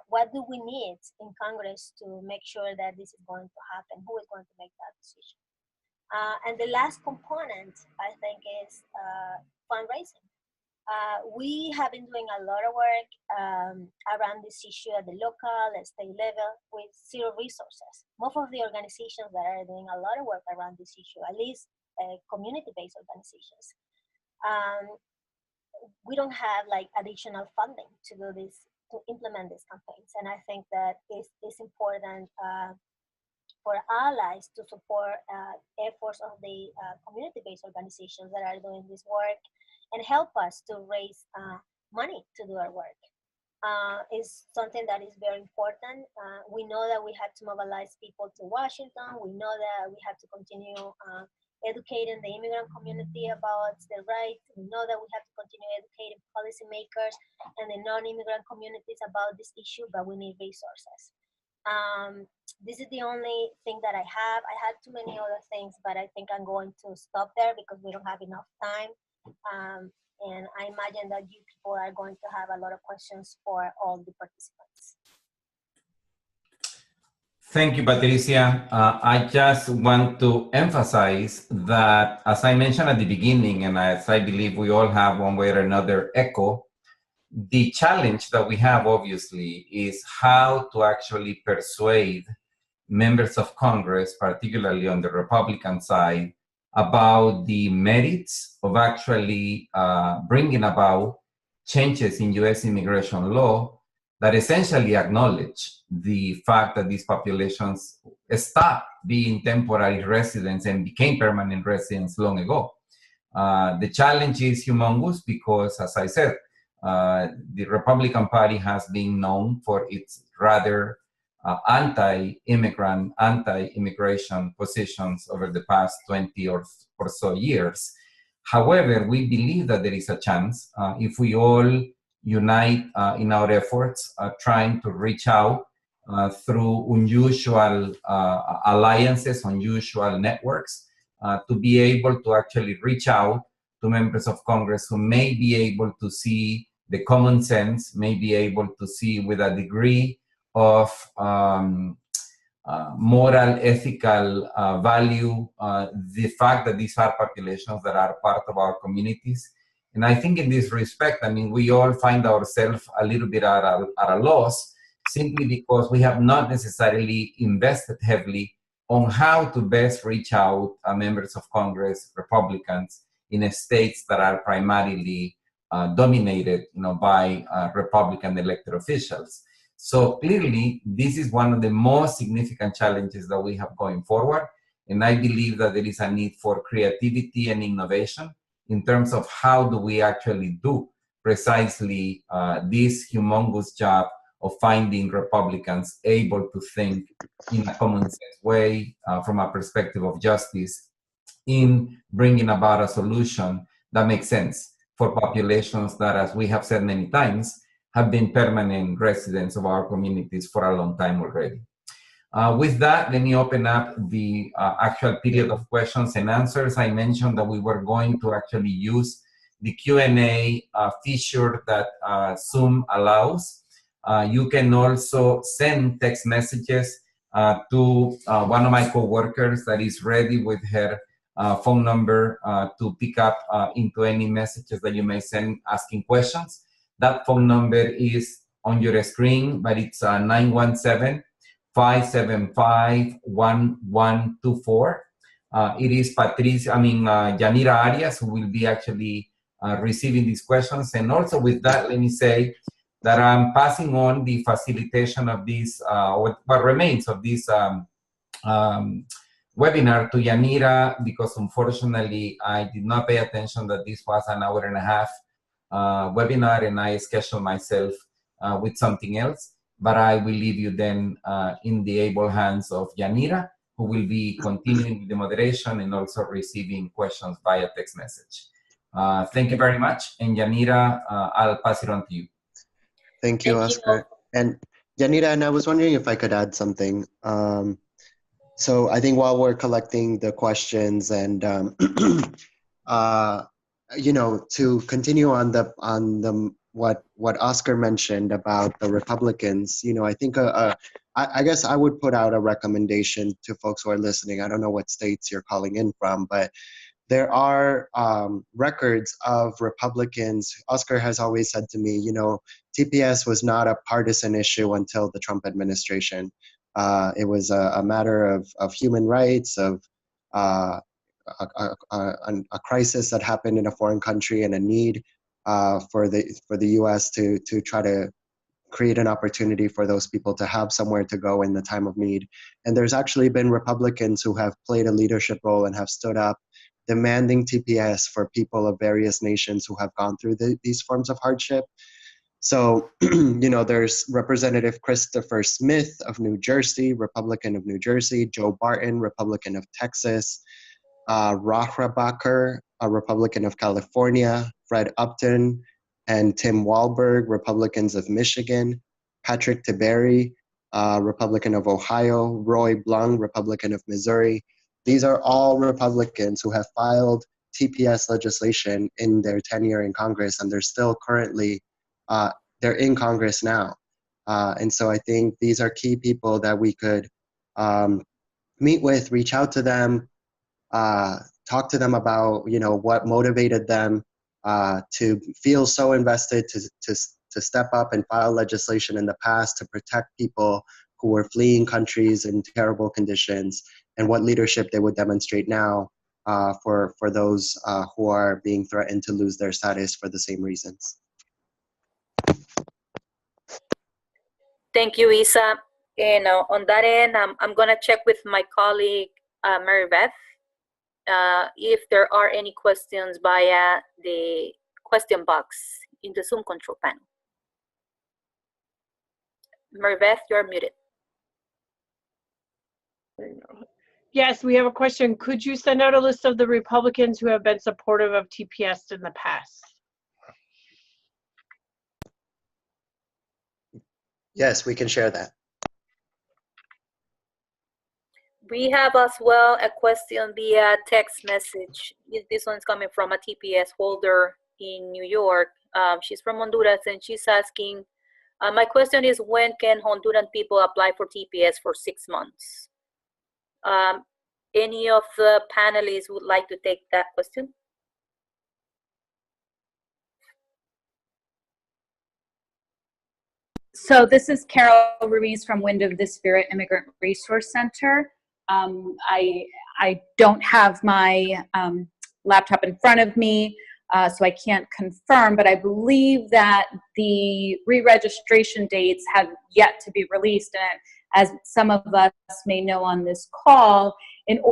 What do we need in Congress to make sure that this is going to happen? Who is going to make that decision? And the last component, I think, is fundraising. We have been doing a lot of work around this issue at the local and state level with zero resources. Most of the organizations that are doing a lot of work around this issue, at least community-based organizations, we don't have like additional funding to do this, to implement these campaigns. And I think that it's important for allies to support efforts of the community-based organizations that are doing this work and help us to raise money to do our work. Is something that is very important. We know that we have to mobilize people to Washington. We know that we have to continue educating the immigrant community about their rights. We know that we have to continue educating policymakers and the non-immigrant communities about this issue, but we need resources. This is the only thing that I have. I had too many other things, but I think I'm going to stop there because we don't have enough time. And I imagine that you people are going to have a lot of questions for all the participants. Thank you, Patricia. I just want to emphasize that, as I mentioned at the beginning, and as I believe we all have one way or another echo, the challenge that we have, obviously, is how to actually persuade members of Congress, particularly on the Republican side, about the merits of actually bringing about changes in U.S. immigration law that essentially acknowledge the fact that these populations stopped being temporary residents and became permanent residents long ago. The challenge is humongous because, as I said, the Republican Party has been known for its rather anti-immigrant, anti-immigration positions over the past 20 or so years. However, we believe that there is a chance if we all unite in our efforts trying to reach out through unusual alliances, unusual networks, to be able to actually reach out to members of Congress who may be able to see the common sense, may be able to see with a degree of moral, ethical value, the fact that these are populations that are part of our communities. And I think in this respect, I mean, we all find ourselves a little bit at a loss simply because we have not necessarily invested heavily on how to best reach out members of Congress, Republicans, in states that are primarily dominated, by Republican elected officials. So clearly, this is one of the most significant challenges that we have going forward. And I believe that there is a need for creativity and innovation in terms of how do we actually do precisely this humongous job of finding Republicans able to think in a common sense way from a perspective of justice in bringing about a solution that makes sense for populations that, as we have said many times, have been permanent residents of our communities for a long time already. With that, let me open up the actual period of questions and answers. I mentioned that we were going to actually use the Q&A feature that Zoom allows. You can also send text messages to one of my coworkers that is ready with her phone number to pick up into any messages that you may send asking questions. That phone number is on your screen, but it's 917-575-1124. It is Yanira Arias who will be actually receiving these questions. And also with that, let me say that I'm passing on the facilitation of this, what remains of this webinar to Yanira, because unfortunately I did not pay attention that this was an hour and a half webinar, and I scheduled myself with something else. But I will leave you then in the able hands of Yanira, who will be continuing with the moderation and also receiving questions via text message. Thank you very much. And Yanira, I'll pass it on to you. Thank you, Oscar. And Yanira, and I was wondering if I could add something. So I think while we're collecting the questions and to continue on the what Oscar mentioned about the Republicans, I think I guess I would put out a recommendation to folks who are listening. I don't know what states you're calling in from, but there are records of Republicans. Oscar has always said to me, TPS was not a partisan issue until the Trump administration. It was a matter of human rights, of a crisis that happened in a foreign country and a need for the U.S. to try to create an opportunity for those people to have somewhere to go in the time of need. And there's actually been Republicans who have played a leadership role and have stood up demanding TPS for people of various nations who have gone through these forms of hardship. So, there's Representative Christopher Smith of New Jersey, Republican of New Jersey, Joe Barton, Republican of Texas, Rahrabacher, a Republican of California, Fred Upton and Tim Walberg, Republicans of Michigan, Patrick Tiberi, Republican of Ohio, Roy Blung, Republican of Missouri. These are all Republicans who have filed TPS legislation in their tenure in Congress, and they're still currently, they're in Congress now. And so I think these are key people that we could meet with, reach out to them, talk to them about, what motivated them to feel so invested to step up and file legislation in the past to protect people who were fleeing countries in terrible conditions, and what leadership they would demonstrate now for those who are being threatened to lose their status for the same reasons. Thank you, Isa. And on that end, I'm going to check with my colleague, Mary Beth, if there are any questions via the question box in the Zoom control panel. Mary Beth, you're muted. There you go. Yes, we have a question. Could you send out a list of the Republicans who have been supportive of TPS in the past? Yes, we can share that. We have as well a question via text message. This one's coming from a TPS holder in New York. She's from Honduras, and she's asking, my question is, when can Honduran people apply for TPS for 6 months? Any of the panelists would like to take that question? So this is Carol Ruiz from Wind of the Spirit Immigrant Resource Center. I don't have my laptop in front of me, so I can't confirm, but I believe that the re-registration dates have yet to be released. And as some of us may know on this call,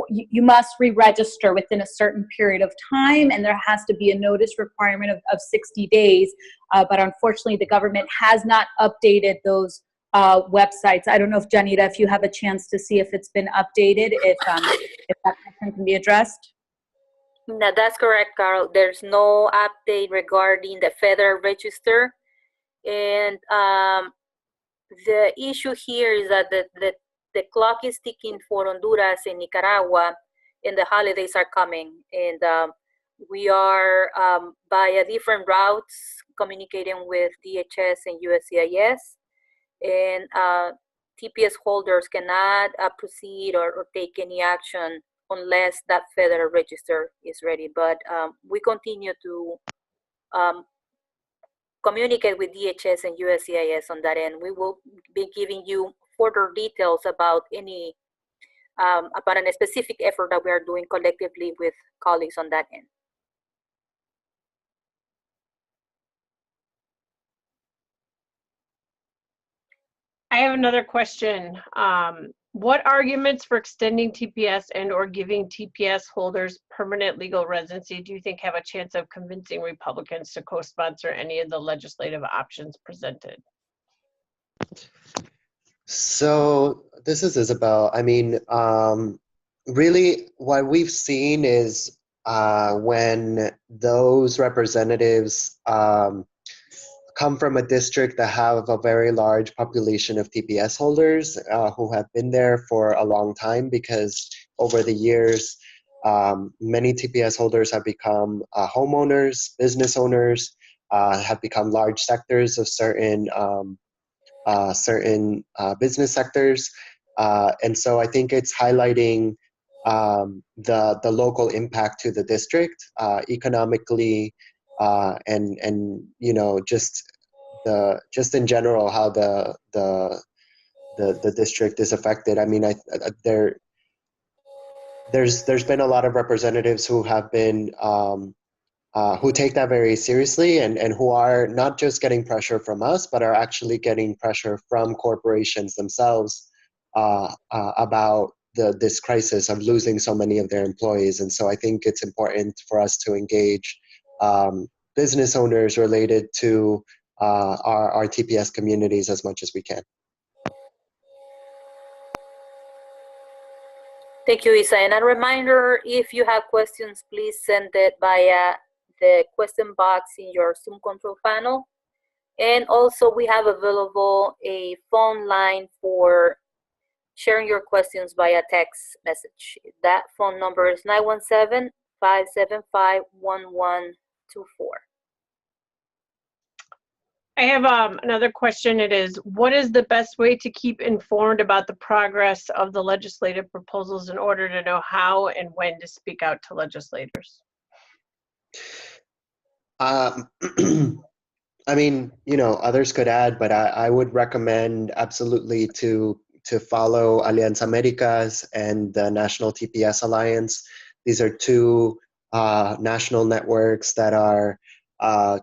you must re-register within a certain period of time, and there has to be a notice requirement of 60 days. But unfortunately, the government has not updated those websites. I don't know if Janita, if you have a chance to see if it's been updated, if that question can be addressed. No, that's correct, Carol. There's no update regarding the Federal Register. And the issue here is that the clock is ticking for Honduras and Nicaragua, and the holidays are coming. And we are, via different routes, communicating with DHS and USCIS. And TPS holders cannot proceed or take any action unless that Federal Register is ready. But we continue to communicate with DHS and USCIS on that end. We will be giving you further details about any about a specific effort that we are doing collectively with colleagues on that end. I have another question. What arguments for extending TPS and or giving TPS holders permanent legal residency do you think have a chance of convincing Republicans to co-sponsor any of the legislative options presented? So this is Isabel. I mean, really what we've seen is when those representatives come from a district that have a very large population of TPS holders who have been there for a long time, because over the years, many TPS holders have become homeowners, business owners, have become large sectors of certain business sectors. And so I think it's highlighting the local impact to the district economically, and you know, just in general how the district is affected. I mean, there's been a lot of representatives who have been who take that very seriously, and who are not just getting pressure from us, but are actually getting pressure from corporations themselves about this crisis of losing so many of their employees. And so I think it's important for us to engage business owners related to our TPS communities as much as we can. Thank you, Isa. And a reminder, if you have questions, please send it via the question box in your Zoom control panel. And also we have available a phone line for sharing your questions via text message. That phone number is 917-575-1124. I have another question. It is, what is the best way to keep informed about the progress of the legislative proposals in order to know how and when to speak out to legislators? I mean, you know, others could add, but I would recommend absolutely to follow Alianza Americas and the National TPS Alliance. These are two national networks that are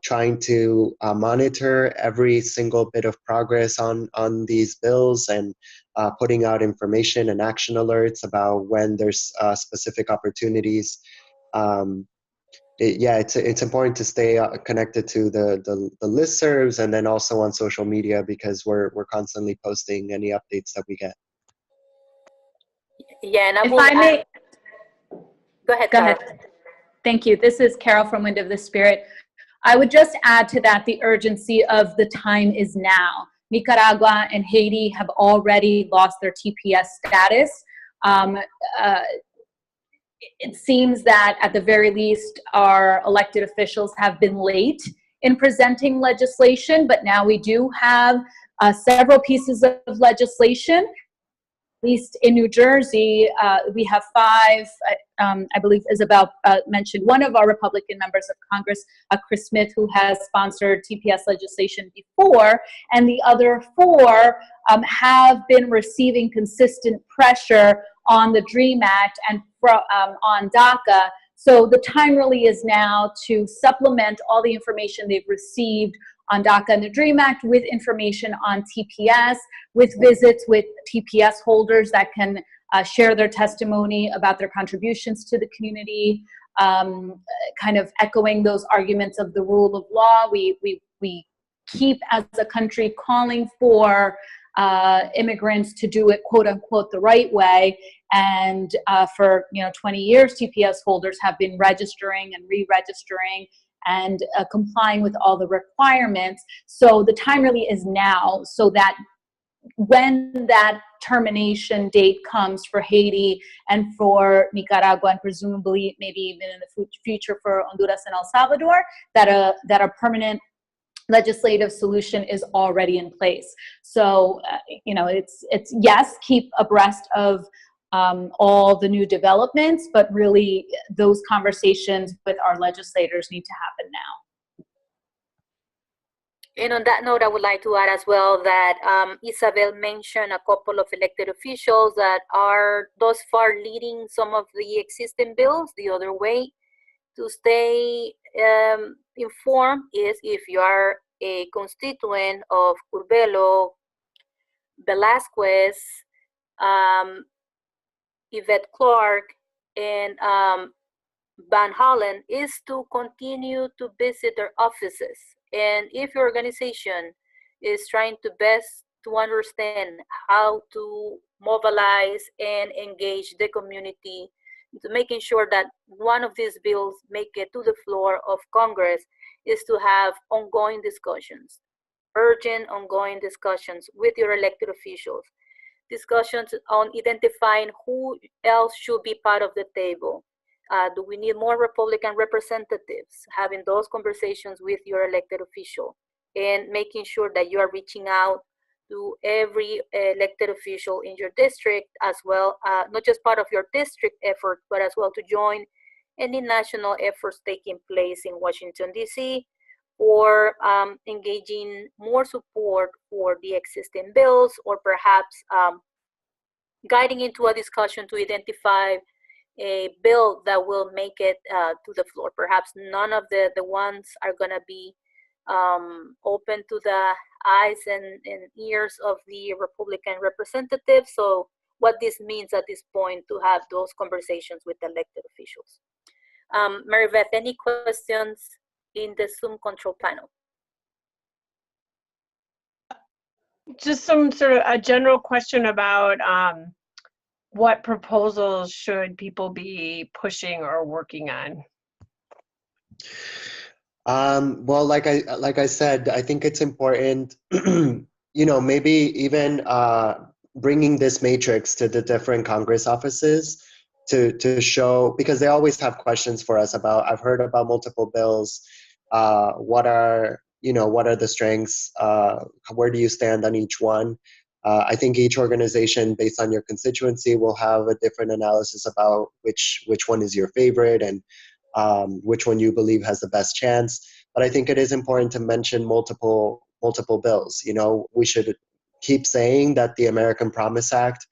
trying to monitor every single bit of progress on these bills, and putting out information and action alerts about when there's specific opportunities. It's important to stay connected to the listservs, and then also on social media, because we're constantly posting any updates that we get. Yeah, and If I may, go ahead. Go ahead. Thank you. This is Carol from Wind of the Spirit. I would just add to that the urgency of the time is now. Nicaragua and Haiti have already lost their TPS status. It seems that at the very least our elected officials have been late in presenting legislation, but now we do have several pieces of legislation. least in New Jersey, we have 5, I believe Isabel mentioned one of our Republican members of Congress, Chris Smith, who has sponsored TPS legislation before, and the other 4 have been receiving consistent pressure on the DREAM Act and on DACA. So the time really is now to supplement all the information they've received on DACA and the DREAM Act with information on TPS, with visits with TPS holders that can share their testimony about their contributions to the community, kind of echoing those arguments of the rule of law. We keep, as a country, calling for immigrants to do it, quote unquote, the right way. And for 20 years, TPS holders have been registering and re-registering and complying with all the requirements. So the time really is now, so that when that termination date comes for Haiti and for Nicaragua, and presumably maybe even in the future for Honduras and El Salvador, that a permanent legislative solution is already in place. So it's yes, keep abreast of all the new developments, but really those conversations with our legislators need to happen now. And on that note, I would like to add as well that Isabel mentioned a couple of elected officials that are thus far leading some of the existing bills the other way. To stay informed is if you are a constituent of Curbelo, Velasquez, Yvette Clark, and Van Hollen, is to continue to visit their offices. And if your organization is trying to best to understand how to mobilize and engage the community, to making sure that one of these bills make it to the floor of Congress, is to have ongoing discussions, urgent ongoing discussions with your elected officials, discussions on identifying who else should be part of the table. Do we need more Republican representatives? Having those conversations with your elected official and making sure that you are reaching out to every elected official in your district as well, not just part of your district effort, but as well to join any national efforts taking place in Washington, D.C., or engaging more support for the existing bills, or perhaps guiding into a discussion to identify a bill that will make it to the floor. Perhaps none of the ones are going to be open to the eyes and ears of the Republican representatives. So what this means at this point to have those conversations with elected officials. Maribeth, any questions in the Zoom control panel? Just some sort of a general question about what proposals should people be pushing or working on? Well, like I said, I think it's important, maybe even bringing this matrix to the different Congress offices to show, because they always have questions for us about, I've heard about multiple bills, what are the strengths, where do you stand on each one? I think each organization, based on your constituency, will have a different analysis about which one is your favorite and which one you believe has the best chance. But I think it is important to mention multiple bills. We should keep saying that the American Promise Act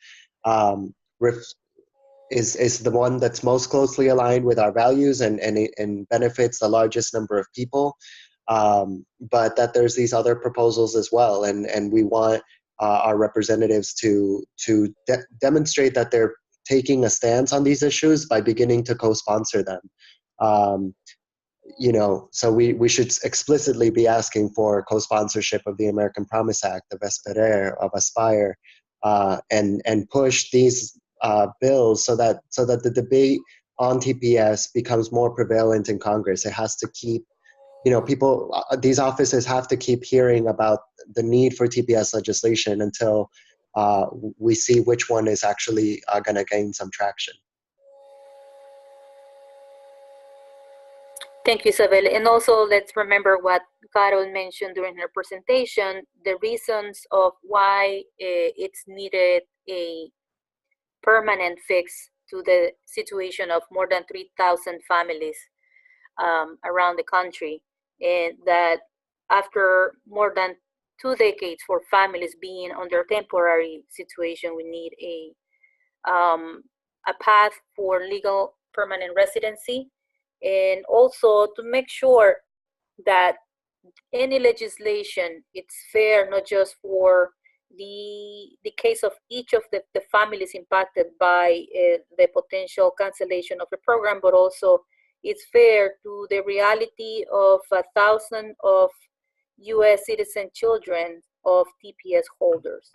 is the one that's most closely aligned with our values and benefits the largest number of people. But that there's these other proposals as well, and we want our representatives to demonstrate that they're taking a stance on these issues by beginning to co-sponsor them. So we should explicitly be asking for co-sponsorship of the American Promise Act, of Esperer, of Aspire, and push these bills so that the debate on TPS becomes more prevalent in Congress. It has to keep, people, these offices have to keep hearing about the need for TPS legislation until we see which one is actually going to gain some traction. Thank you, Isabel. And also, let's remember what Carol mentioned during her presentation, the reasons of why it's needed a permanent fix to the situation of more than 3,000 families around the country, and that after more than 2 decades for families being under temporary situation, we need a path for legal permanent residency, and also to make sure that any legislation, it's fair not just for the case of each of the families impacted by the potential cancellation of the program, but also it's fair to the reality of 1,000 of U.S. citizen children of TPS holders.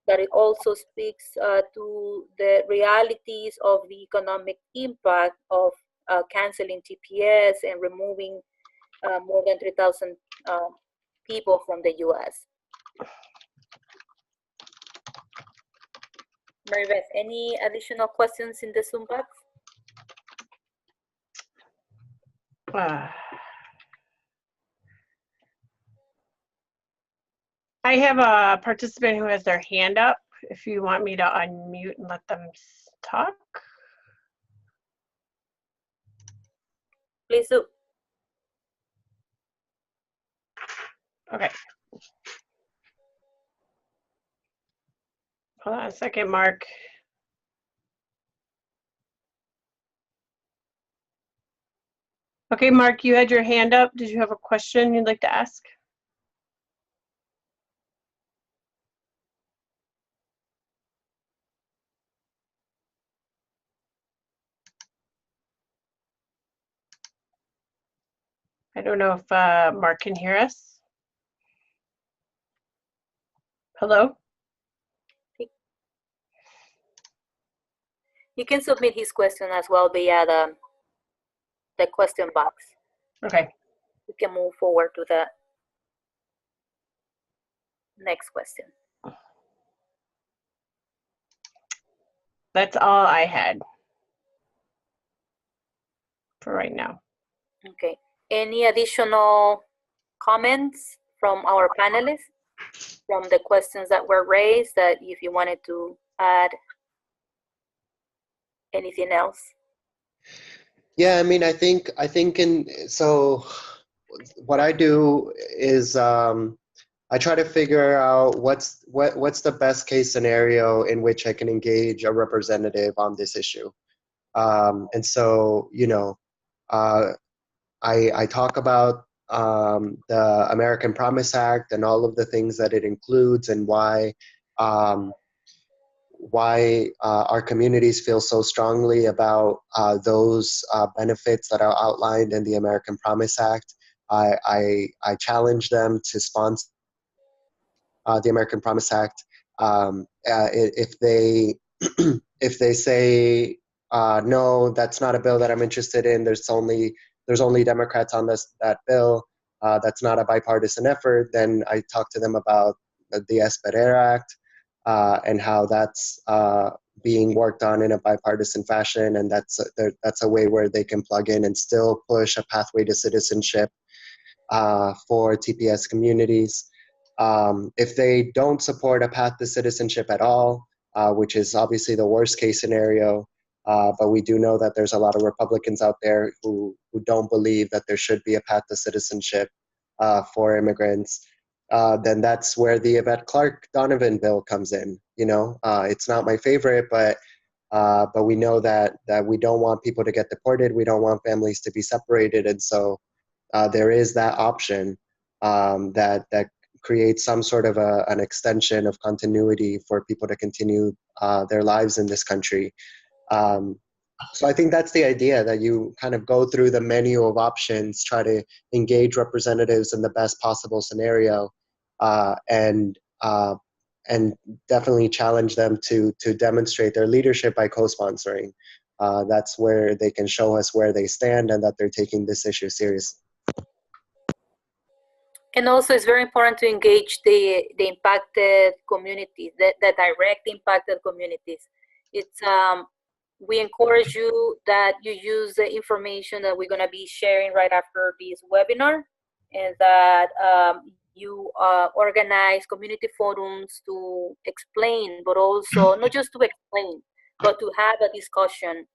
That it also speaks to the realities of the economic impact of canceling TPS and removing more than 3,000 people from the U.S. Mary Beth, any additional questions in the Zoom box? I have a participant who has their hand up. If you want me to unmute and let them talk. Please do. Okay. Hold on a second, Mark. Okay, Mark, you had your hand up. Did you have a question you'd like to ask? I don't know if Mark can hear us. Hello? You can submit his question as well via the question box. Okay. We can move forward to the next question. That's all I had for right now. Okay. Any additional comments from our panelists from the questions that were raised, that if you wanted to add anything else? Yeah, I mean, I think so what I do is I try to figure out what's the best case scenario in which I can engage a representative on this issue. And so, you know, I talk about the American Promise Act and all of the things that it includes, and why our communities feel so strongly about those benefits that are outlined in the American Promise Act. I challenge them to sponsor the American Promise Act. If they if they say no, that's not a bill that I'm interested in, there's only Democrats on that bill, that's not a bipartisan effort, then I talk to them about the Espadera Act and how that's being worked on in a bipartisan fashion, and that's a way where they can plug in and still push a pathway to citizenship for TPS communities. If they don't support a path to citizenship at all, which is obviously the worst case scenario, but we do know that there's a lot of Republicans out there who don't believe that there should be a path to citizenship for immigrants, then that's where the Yvette Clarke-Donovan bill comes in. You know, it's not my favorite, but we know that we don't want people to get deported. We don't want families to be separated, and so there is that option that creates some sort of an extension of continuity for people to continue their lives in this country. So I think that's the idea, that you kind of go through the menu of options, try to engage representatives in the best possible scenario, and definitely challenge them to demonstrate their leadership by co-sponsoring. That's where they can show us where they stand and that they're taking this issue seriously. And also, it's very important to engage the impacted communities, the direct impacted communities. It's we encourage you that you use the information that we're going to be sharing right after this webinar, and that you organize community forums to explain, but also not just to explain, but to have a discussion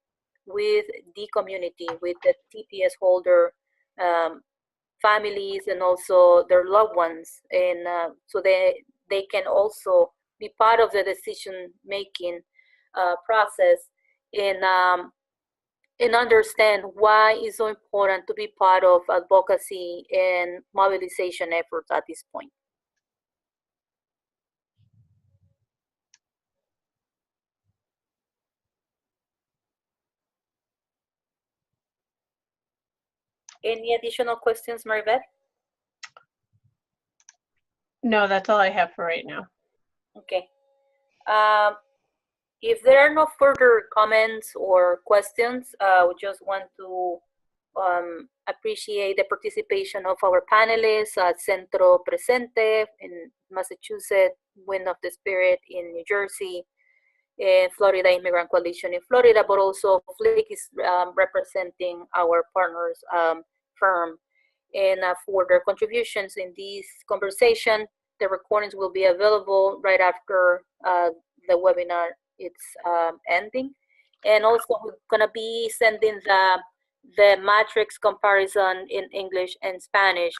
with the community, with the TPS holder families and also their loved ones, and so they can also be part of the decision making process, and understand why it's so important to be part of advocacy and mobilization efforts at this point. Any additional questions, Maribeth? No, that's all I have for right now. Okay. If there are no further comments or questions, we just want to appreciate the participation of our panelists at Centro Presente in Massachusetts, Wind of the Spirit in New Jersey, and Florida Immigrant Coalition in Florida, but also FLIC is representing our partners firm, and for their contributions in this conversation. The recordings will be available right after the webinar it's ending. And also we're gonna be sending the matrix comparison in English and Spanish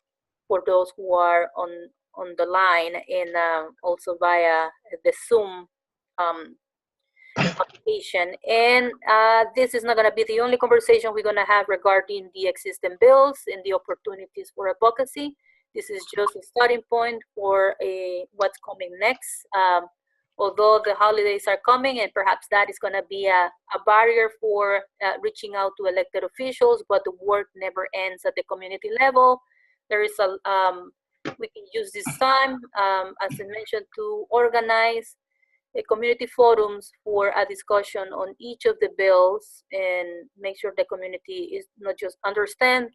for those who are on the line, and also via the Zoom application. And this is not going to be the only conversation we're going to have regarding the existing bills and the opportunities for advocacy. This is just a starting point for what's coming next. Although the holidays are coming, and perhaps that is going to be a barrier for reaching out to elected officials, but the work never ends at the community level. There is we can use this time, as I mentioned, to organize community forums for a discussion on each of the bills, and make sure the community is not just understand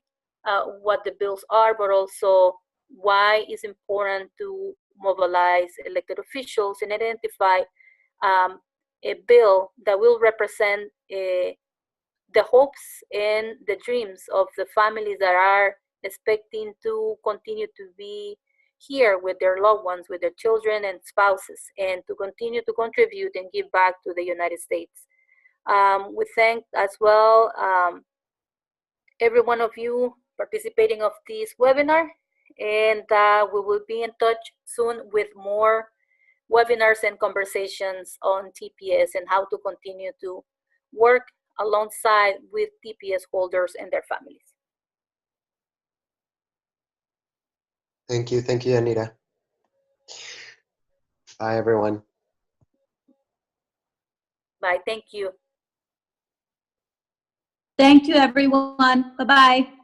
what the bills are, but also why it's important to mobilize elected officials and identify a bill that will represent the hopes and the dreams of the families that are expecting to continue to be here with their loved ones, with their children and spouses, and to continue to contribute and give back to the United States. We thank as well every one of you participating of this webinar, and we will be in touch soon with more webinars and conversations on TPS and how to continue to work alongside with TPS holders and their families. Thank you, Anita. Bye, everyone. Bye, thank you. Thank you, everyone. Bye-bye.